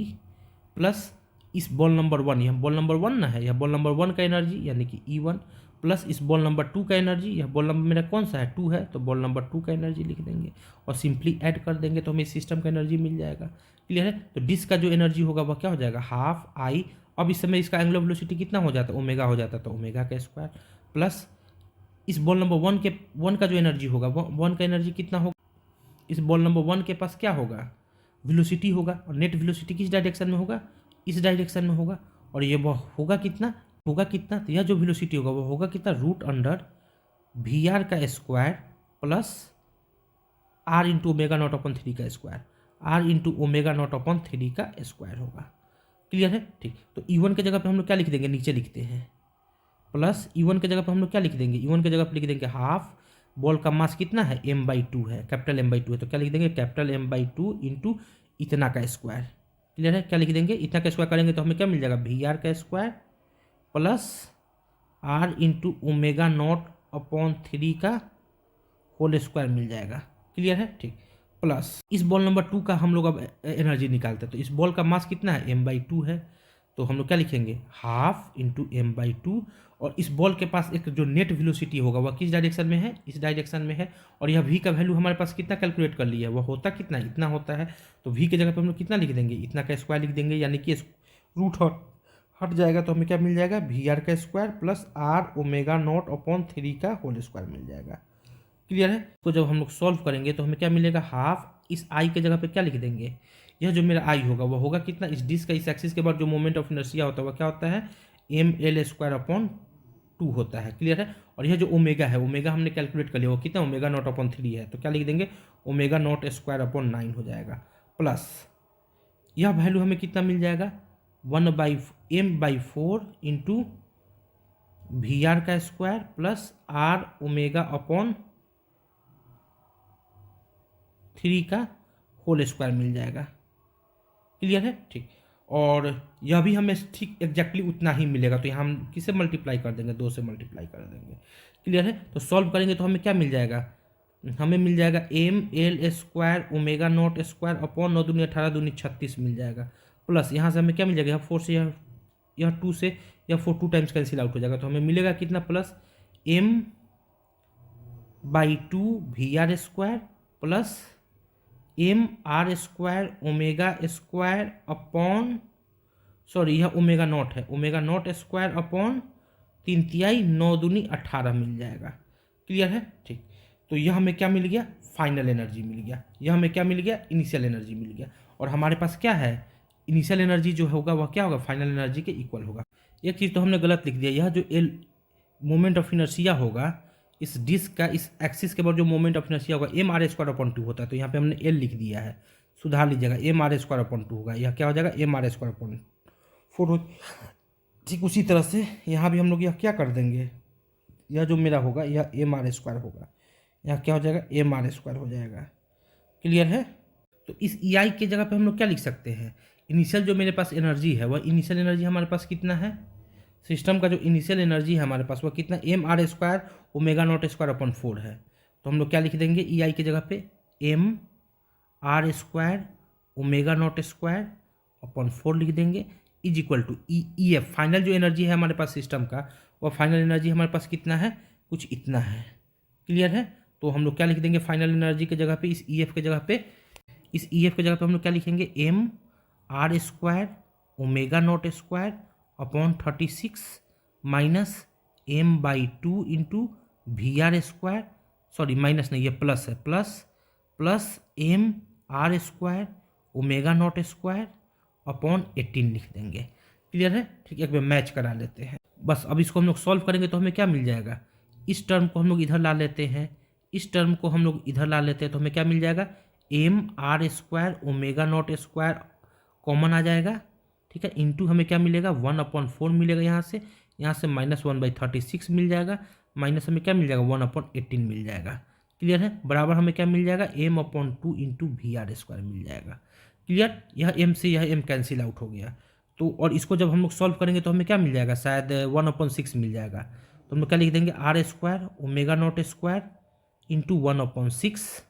प्लस इस बॉल नंबर 1, यह बॉल नंबर 1 ना है, यह बॉल नंबर 1 का एनर्जी यानी कि E1 प्लस इस बॉल नंबर 2 का एनर्जी, यह बॉल नंबर मेरा कौन सा है? 2 है, तो बॉल नंबर 2 का एनर्जी लिख देंगे और सिंपली ऐड कर देंगे तो हमें सिस्टम का एनर्जी मिल जाएगा। क्लियर है? तो डिस्क का जो एनर्जी होगा वह क्या हो जाएगा? Half I. अब इस समय इसका एंगुलर वेलोसिटी कितना हो जाता है? ओमेगा हो जाता है, तो ओमेगा का स्क्वायर प्लस इस बॉल नंबर 1 का जो एनर्जी होगा, 1 का एनर्जी कितना होगा? इस बॉल नंबर 1 के पास क्या होगा? वेलोसिटी होगा। और नेट वेलोसिटी किस डायरेक्शन में होगा? इस डायरेक्शन में होगा। और ये वह होगा कितना? तो यह जो वेलोसिटी होगा वो होगा कितना? √VR का square plus R into omega naught upon 3 का square, R into omega naught upon 3 का स्क्वायर होगा। क्लियर है? ठीक। तो E1 के जगह पे हम लोग क्या लिख देंगे? नीचे लिखते हैं प्लस E1 के जगह पे हम लोग क्या लिख देंगे? E1 के जगह पे लिख देंगे हाफ। बॉल का मास कितना है? m/2 है, कैपिटल M/2 है, तो क्या लिख देंगे? कैपिटल M/2 इंटू इतना का स्क्वायर। क्लियर है? क्या लिख देंगे? इतना का स्क्वायर करेंगे तो हमें क्या मिल जाएगा? VR का square plus R into omega naught upon 3 का होल स्क्वायर मिल जाएगा। क्लियर है? ठीक। प्लस इस बॉल नंबर 2 का हम लोग अब एनर्जी निकालते हैं। तो इस बॉल का मास कितना है? m/2 है, तो हम लोग क्या लिखेंगे? Half into m/2। और इस बॉल के पास एक जो नेट वेलोसिटी होगा वह किस डायरेक्शन में है? इस डायरेक्शन में है। और यह v का वैल्यू हमारे पास कितना कैलकुलेट कर लिया है? वह होता कितना? इतना होता है। तो v के जगह पे हम लोग कितना लिख देंगे? इतना का स्क्वायर लिख देंगे, यानी कि रूट हट जाएगा तो हमें क्या मिल जाएगा? VR का square plus R omega naught upon 3 का होल स्क्वायर मिल जाएगा। क्लियर है? तो जब हम लोग सॉल्व करेंगे तो हमें क्या मिलेगा? हाफ। इस आई के जगह पे क्या लिख देंगे? यह जो मेरा आई होगा वह होगा कितना? इस डिस्क का इस एक्सिस के बाद जो मोमेंट ऑफ इनर्शिया होता है वह क्या होता है? mL² अपॉन 2 होता है। क्लियर है? और यह जो ओमेगा है, ओमेगा हमने कैलकुलेट कर लिया, वो कितना? ओमेगा नॉट अपॉन 3 है, तो क्या लिख देंगे? ओमेगा नॉट स्क्वायर अपॉन 9 हो जाएगा। प्लस यह वैल्यू हमें कितना मिल जाएगा? m/4 इंटू VR का square plus R omega upon 3 का होल स्क्वायर मिल जाएगा। क्लियर है? ठीक। और यह भी हमें ठीक एग्जैक्टली उतना ही मिलेगा, तो यहाँ हम किसे मल्टीप्लाई कर देंगे? 2 से मल्टीप्लाई कर देंगे। क्लियर है? तो सॉल्व करेंगे तो हमें क्या मिल जाएगा? हमें मिल जाएगा mL² omega naught square upon 9 दूनी 18 दूनी 36 मिल जाएगा। प्लस यहाँ से हमें क्या मिल जाएगा? यह 4 से यह 2 से यह 4 2 टाइम्स कैंसिल आउट हो जाएगा, तो हमें मिलेगा कितना? Plus m/2 VR square plus mR² omega square upon, sorry यह ओमेगा नॉट है, ओमेगा नॉट स्क्वायर अपॉन 3 तिहाई 9 दूनी 18 मिल जाएगा। क्लियर है? ठीक। तो यह हमें क्या मिल गया? फाइनल एनर्जी मिल गया। यह हमें क्या मिल गया? इनिशियल एनर्जी मिल गया। और हमारे पास क्या है? इनिशियल एनर्जी जो होगा वह क्या होगा? फाइनल एनर्जी के इक्वल होगा। एक चीज़ तो हमने गलत लिख दिया, यह जो मोमेंट ऑफ इनर्शिया होगा इस डिस्क का इस एक्सिस के बाद जो मोमेंट ऑफ इनर्शिया होगा mR² अपॉन 2 होता है, तो यहाँ पे हमने L लिख दिया है, सुधार लीजिएगा। mR² अपॉन 2 होगा, यह क्या हो जाएगा? mR² अपॉन 4 हो। ठीक उसी तरह से यहाँ भी हम लोग यह क्या कर देंगे? यह जो मेरा होगा यह एम आर स्क्वायर होगा, यह क्या हो जाएगा एम आर स्क्वायर हो जाएगा। क्लियर है। तो इस ई आई के जगह पे हम लोग क्या लिख सकते हैं, इनिशियल जो मेरे पास एनर्जी है वह इनिशियल एनर्जी हमारे पास कितना है, सिस्टम का जो इनिशियल एनर्जी है हमारे पास वह कितना M are square omega naught square upon 4 है। तो हम लोग क्या लिख देंगे ई आई के जगह पे M are square omega naught square upon 4 लिख देंगे is equal to E F, final जो एनर्जी है हमारे पास सिस्टम का वह फाइनल एनर्जी हमारे पास कितना है, कुछ इतना है। क्लियर है। तो हम लोग क्या लिख देंगे फाइनल एनर्जी के जगह पे इस ई एफ के जगह पे, इस ई एफ के जगह पे हम लोग क्या लिखेंगे M are square omega naught square upon 36 minus M by 2 into we are square, sorry minus नहीं ये प्लस है, plus M R square omega naught square upon 18 लिख देंगे। क्लियर है। ठीक, एक बार मैच करा लेते हैं बस। अब इसको हम लोग सॉल्व करेंगे तो हमें क्या मिल जाएगा, इस टर्म को हम लोग इधर ला लेते हैं, इस टर्म को हम लोग इधर ला लेते हैं तो हमें क्या मिल जाएगा m are square omega naught square common आ जाएगा। ठीक है, इंटू हमें क्या मिलेगा 1/4 मिलेगा, यहाँ से -1/36 मिल जाएगा, माइनस हमें क्या मिल जाएगा 1/18 मिल जाएगा। क्लियर है। बराबर हमें क्या मिल जाएगा m/2 into we are square मिल जाएगा। क्लियर। यह m से यह m कैंसिल आउट हो गया। तो और इसको जब हम लोग सॉल्व करेंगे तो हमें क्या मिल जाएगा, शायद 1/6 मिल जाएगा। तो हम लोग क्या लिख देंगे r square omega naught square into 1/6।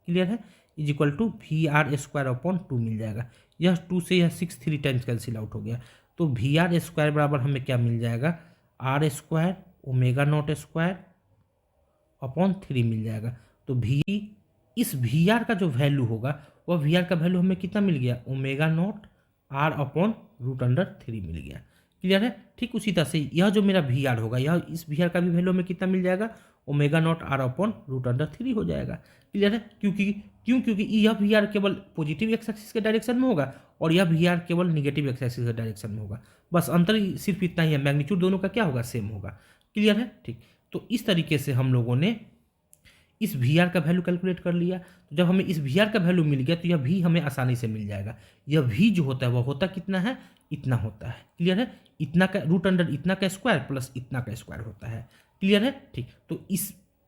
Clear है। Is equal to v are square upon 2 मिल जाएगा। यह 2 से यह 6 3 टाइम्स कैंसिल आउट हो गया। तो वी आर स्क्वायर बराबर हमें क्या मिल जाएगा R square omega naught square upon 3 मिल जाएगा। तो वी, इस वी आर का जो वैल्यू होगा वह वी आर का वैल्यू हमें कितना मिल गया ओमेगा नॉट आर अपॉन √3 मिल गया। क्लियर है। ठीक उसी तरह से यह जो मेरा वी आर होगा, यह इस वी आर का भी वैल्यू हमें कितना मिल जाएगा ओमेगा नॉट आर अपॉन √3 हो जाएगा। क्लियर है। क्योंकि यह वी आर केवल पॉजिटिव एक्स एक्सिस के डायरेक्शन में होगा और यह वी आर केवल निगेटिव एक्स एक्सिस के डायरेक्शन में होगा। बस अंतर सिर्फ इतना ही है, मैग्नीट्यूड दोनों का क्या होगा सेम होगा। क्लियर है। ठीक, तो इस तरीके से हम लोगों ने इस वी आर का वैल्यू कैलकुलेट कर लिया। तो जब हमें इस वी आर का वैल्यू मिल गया तो यह वी हमें आसानी से मिल जाएगा। यह वी जो होता है वह होता कितना है, इतना होता है। क्लियर है। इतना का √ इतना का स्क्वायर प्लस इतना का स्क्वायर होता है। क्लियर है। ठीक,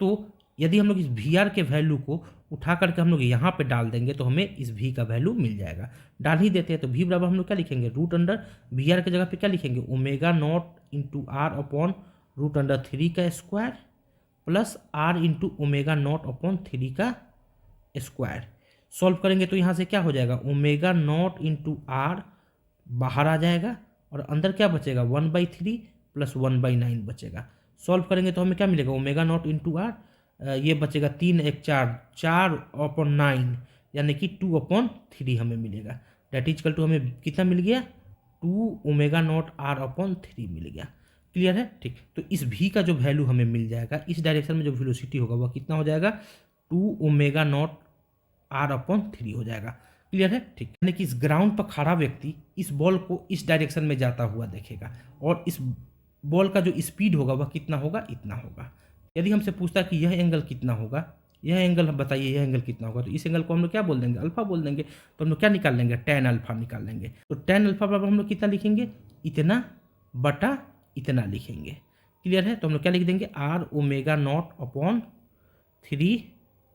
तो यदि हम लोग इस वी आर के वैल्यू को उठा करके हम लोग यहाँ पे डाल देंगे तो हमें इस वी का वैल्यू मिल जाएगा। डाल ही देते हैं तो वी बराबर हम लोग क्या लिखेंगे √ वी आर के जगह पे क्या लिखेंगे omega naught into R upon √3 का square plus R into omega naught upon 3 का स्क्वायर। सॉल्व करेंगे तो यहाँ से क्या हो जाएगा ओमेगा नॉट इंटू आर बाहर आ जाएगा और अंदर क्या बचेगा 1/3 प्लस 1/9 बचेगा। सॉल्व करेंगे तो हमें क्या मिलेगा ओमेगा नॉट इंटू आर, ये बचेगा 3 1 4/9 यानी कि 2/3 हमें मिलेगा। डेट इज इक्वल टू हमें कितना मिल गया 2 ओमेगा नॉट आर अपॉन 3 मिल गया। क्लियर है। ठीक, तो इस v का जो वैल्यू हमें मिल जाएगा, इस डायरेक्शन में जो वेलोसिटी होगा वह कितना हो जाएगा 2 ओमेगा नॉट आर अपॉन 3 हो जाएगा। क्लियर है। ठीक, यानी कि इस ग्राउंड पर खड़ा व्यक्ति इस बॉल को इस डायरेक्शन में जाता हुआ देखेगा और इस बॉल का जो स्पीड होगा वह कितना होगा, इतना होगा। यदि हमसे पूछता है कि यह एंगल कितना होगा, यह एंगल बताइए यह एंगल कितना होगा, तो इस एंगल को हम लोग क्या बोल देंगे अल्फा बोल देंगे। तो हम लोग क्या निकाल लेंगे tan अल्फा निकाल लेंगे। तो tan अल्फा बराबर हम लोग कितना लिखेंगे इतना बटा इतना लिखेंगे। क्लियर है। तो हम लोग क्या लिख देंगे R omega naught upon 3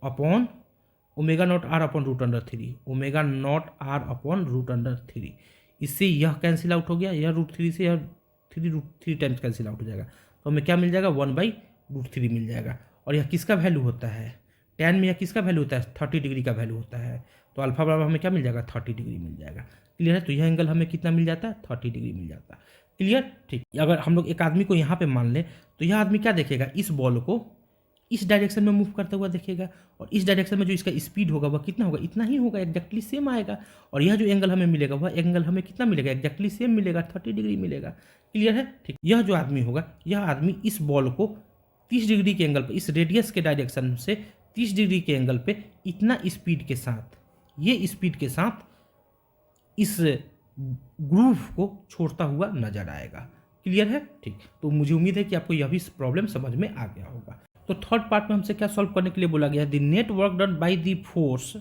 upon omega naught R upon √3 omega naught R upon √3। इससे यह कैंसिल आउट हो गया, यह √3 से यह 3 टाइम्स कैंसिल आउट हो जाएगा। तो हमें क्या मिल जाएगा 1/√3 मिल जाएगा। और यह किसका वैल्यू होता है tan में, यह किसका वैल्यू होता है 30 डिग्री का वैल्यू होता है। तो अल्फा बराबर हमें क्या मिल जाएगा 30 डिग्री मिल जाएगा। क्लियर है। तो यह एंगल हमें कितना मिल जाता है 30 डिग्री मिल जाता है। क्लियर। ठीक, अगर हम लोग एक आदमी को यहाँ पे मान लें तो यह आदमी क्या देखेगा इस बॉल को इस डायरेक्शन में मूव करता हुआ देखेगा और इस डायरेक्शन में जो इसका स्पीड होगा वह कितना होगा, इतना ही होगा, एग्जैक्टली सेम आएगा। और यह जो एंगल हमें मिलेगा वह एंगल हमें कितना मिलेगा, एग्जैक्टली सेम मिलेगा, 30 डिग्री मिलेगा। क्लियर है। ठीक, यह जो आदमी होगा यह आदमी इस बॉल को 30 डिग्री के एंगल पर, इस रेडियस के डायरेक्शन से 30 डिग्री के एंगल पे इतना स्पीड के साथ, ये स्पीड के साथ इस ग्रूव को छोड़ता हुआ नजर आएगा। क्लियर है। ठीक, तो मुझे उम्मीद है कि आपको यह भी प्रॉब्लम समझ में आ गया होगा। तो थर्ड पार्ट में हमसे क्या सॉल्व करने के लिए बोला गया, the net work done by the force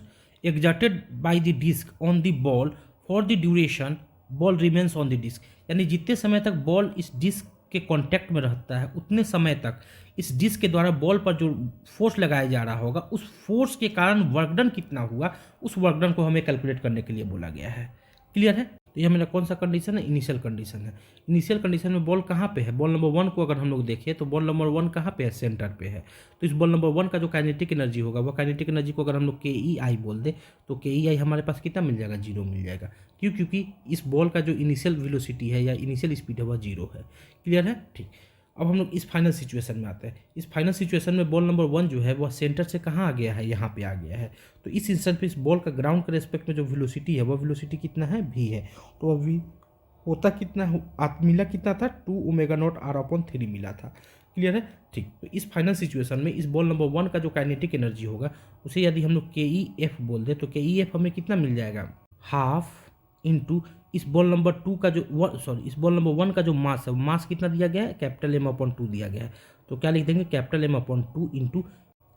exerted by the disc on the ball for the duration ball remains on the disc. यानी जितने समय तक बॉल इस डिस्क के कांटेक्ट में रहता है उतने समय तक इस डिस्क के द्वारा बॉल पर जो फोर्स लगाया जा रहा होगा उस फोर्स के कारण वर्क डन कितना हुआ उस वर्क डन को हमें कैलकुलेट करने के लिए बोला गया है। क्लियर है? तो यह मेरा कौन सा कंडीशन है? इनिशियल कंडीशन है। इनिशियल कंडीशन में बॉल कहाँ पे है? बॉल नंबर 1 को अगर हम लोग देखें तो बॉल नंबर 1 कहाँ पे है? सेंटर पे है। तो इस बॉल नंबर 1 का जो काइनेटिक एनर्जी होगा वह काइनेटिक एनर्जी को अगर हम लोग के ई आई बोल दे तो के ई आई हमारे पास कितना मिल जाएगा? 0 मिल जाएगा। क्यों? क्योंकि इस बॉल का जो इनिशियल वेलोसिटी है या इनिशियल स्पीड है वह 0 है। क्लियर है? ठीक। अब हम लोग इस फाइनल सिचुएशन में आते हैं। इस फाइनल सिचुएशन में बॉल नंबर 1 जो है वह सेंटर से कहाँ आ गया है? यहाँ पे आ गया है। तो इस इंस्टेंट पे इस बॉल का ग्राउंड के रेस्पेक्ट में जो वेलोसिटी है वह वेलोसिटी कितना है? v है। तो अब v होता कितना मिला कितना था? 2 ओमेगा नॉट r/3 मिला था। क्लियर है? ठीक। तो इस फाइनल सिचुएशन में इस बॉल नंबर 1 का जो काइनेटिक एनर्जी होगा उसे यदि हम लोग के ई एफ बोल दे तो के ई एफ हमें कितना मिल जाएगा? हाफ इंटू इस बॉल नंबर 2 का जो इस बॉल नंबर 1 का जो मास है मास कितना दिया गया है? कैपिटल M/2 दिया गया है। तो क्या लिख देंगे? कैपिटल M/2 इंटू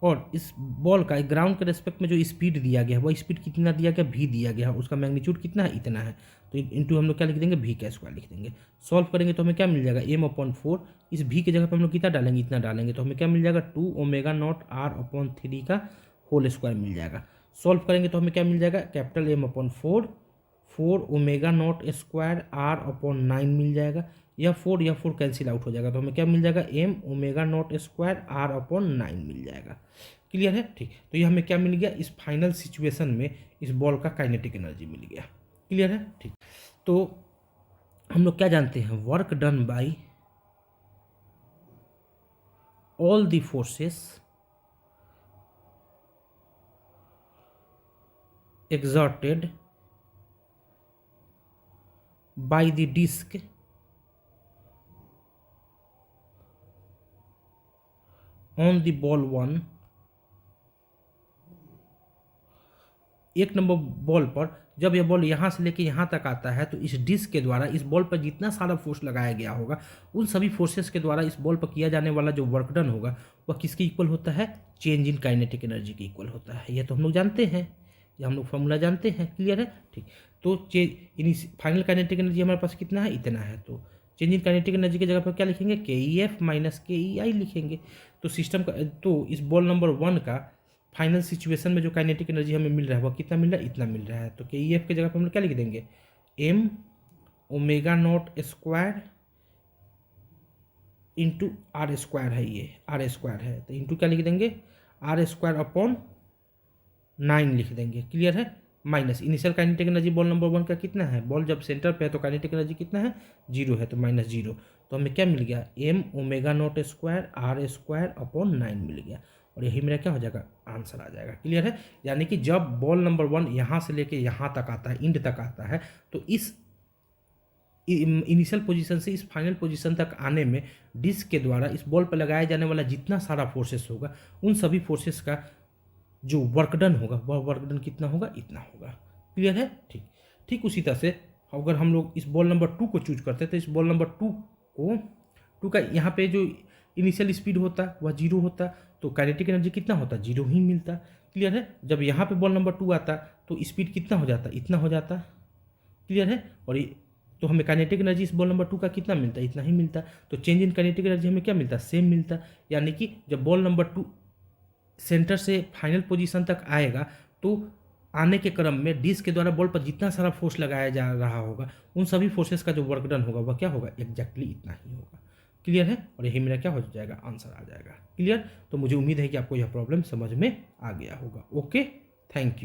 और इस बॉल का ग्राउंड के रेस्पेक्ट में जो स्पीड दिया गया है वह स्पीड कितना दिया गया? v दिया गया है। उसका मैग्नीट्यूड कितना है? इतना है। तो इंटू हम लोग क्या लिख देंगे? v का स्क्वायर लिख देंगे। सॉल्व करेंगे तो हमें क्या मिल जाएगा? M/4 इस v की जगह पर हम लोग कितना डालेंगे? इतना डालेंगे तो हमें क्या मिल जाएगा? 2 ओमेगा नॉट r/3 का होल स्क्वायर मिल जाएगा। सॉल्व करेंगे तो हमें क्या मिल जाएगा? Capital M/4 4 omega naught square r/9 मिल जाएगा। यह 4 कैंसिल आउट हो जाएगा तो हमें क्या मिल जाएगा? m omega naught square r/9 मिल जाएगा। क्लियर है? ठीक। तो ये हमें क्या मिल गया? इस फाइनल सिचुएशन में इस बॉल का काइनेटिक एनर्जी मिल गया। क्लियर है? ठीक। तो हम लोग क्या जानते हैं? Work done bye all the forces exerted by the disc on the ball 1 एक नंबर बॉल पर जब यह बॉल यहाँ से लेके यहाँ तक आता है तो इस डिस्क के द्वारा इस बॉल पर जितना सारा फोर्स लगाया गया होगा उन सभी फोर्सेस के द्वारा इस बॉल पर किया जाने वाला जो वर्क डन होगा वह किसके इक्वल होता है? चेंज इन काइनेटिक एनर्जी के इक्वल होता है। यह तो हम लोग जानते हैं, ये हम लोग फॉर्मूला जानते हैं। क्लियर है? ठीक। तो फाइनल काइनेटिक एनर्जी हमारे पास कितना है? इतना है। तो चेंज इन काइनेटिक एनर्जी की जगह पर क्या लिखेंगे? के ई एफ माइनस के ई आई लिखेंगे। तो सिस्टम का तो इस बॉल नंबर 1 का फाइनल सिचुएशन में जो काइनेटिक एनर्जी हमें मिल रहा है वह कितना मिल रहा है? इतना मिल रहा है। तो के ई एफ की जगह पर हम लोग क्या लिख देंगे? m omega naught square into R square है, ये आर स्क्वायर है तो इंटू क्या लिख देंगे? r/9 लिख देंगे। क्लियर है? Minus initial kinetic energy ball number 1 का कितना है? बॉल जब सेंटर पे है तो काइनेटिक एनर्जी कितना है? 0 है। तो -0 तो हमें क्या मिल गया? m omega naught square r/9 मिल गया और यही मेरा क्या हो जाएगा? आंसर आ जाएगा। क्लियर है? यानी कि जब बॉल नंबर 1 यहाँ से लेके यहाँ तक आता है, इंड तक आता है, तो इस इनिशियल पोजीशन से इस फाइनल पोजीशन तक आने में डिस्क के द्वारा इस बॉल पर लगाया जाने वाला जितना सारा फोर्सेस होगा उन सभी फोर्सेस का जो वर्क डन होगा वह वर्क डन कितना होगा? इतना होगा। क्लियर है? ठीक। ठीक उसी तरह से अगर हम लोग इस बॉल नंबर 2 को चूज करते हैं तो इस बॉल नंबर 2 का यहाँ पे जो इनिशियल स्पीड होता वह 0 होता तो काइनेटिक एनर्जी कितना होता? 0 ही मिलता। क्लियर है? जब यहाँ पे बॉल नंबर 2 आता तो स्पीड कितना हो जाता? इतना हो जाता। क्लियर है? और तो हमें काइनेटिक एनर्जी इस बॉल नंबर 2 का कितना मिलता? इतना ही मिलता। तो चेंज इन काइनेटिक एनर्जी हमें क्या मिलता? सेम मिलता। यानी कि जब बॉल नंबर 2 सेंटर से फाइनल पोजीशन तक आएगा तो आने के क्रम में डिस्क के द्वारा बॉल पर जितना सारा फोर्स लगाया जा रहा होगा उन सभी फोर्सेस का जो वर्क डन होगा वह क्या होगा? एग्जैक्टली इतना ही होगा। क्लियर है? और यही मेरा क्या हो जाएगा? आंसर आ जाएगा। क्लियर? तो मुझे उम्मीद है कि आपको यह प्रॉब्लम समझ में आ गया होगा। Okay, thank you.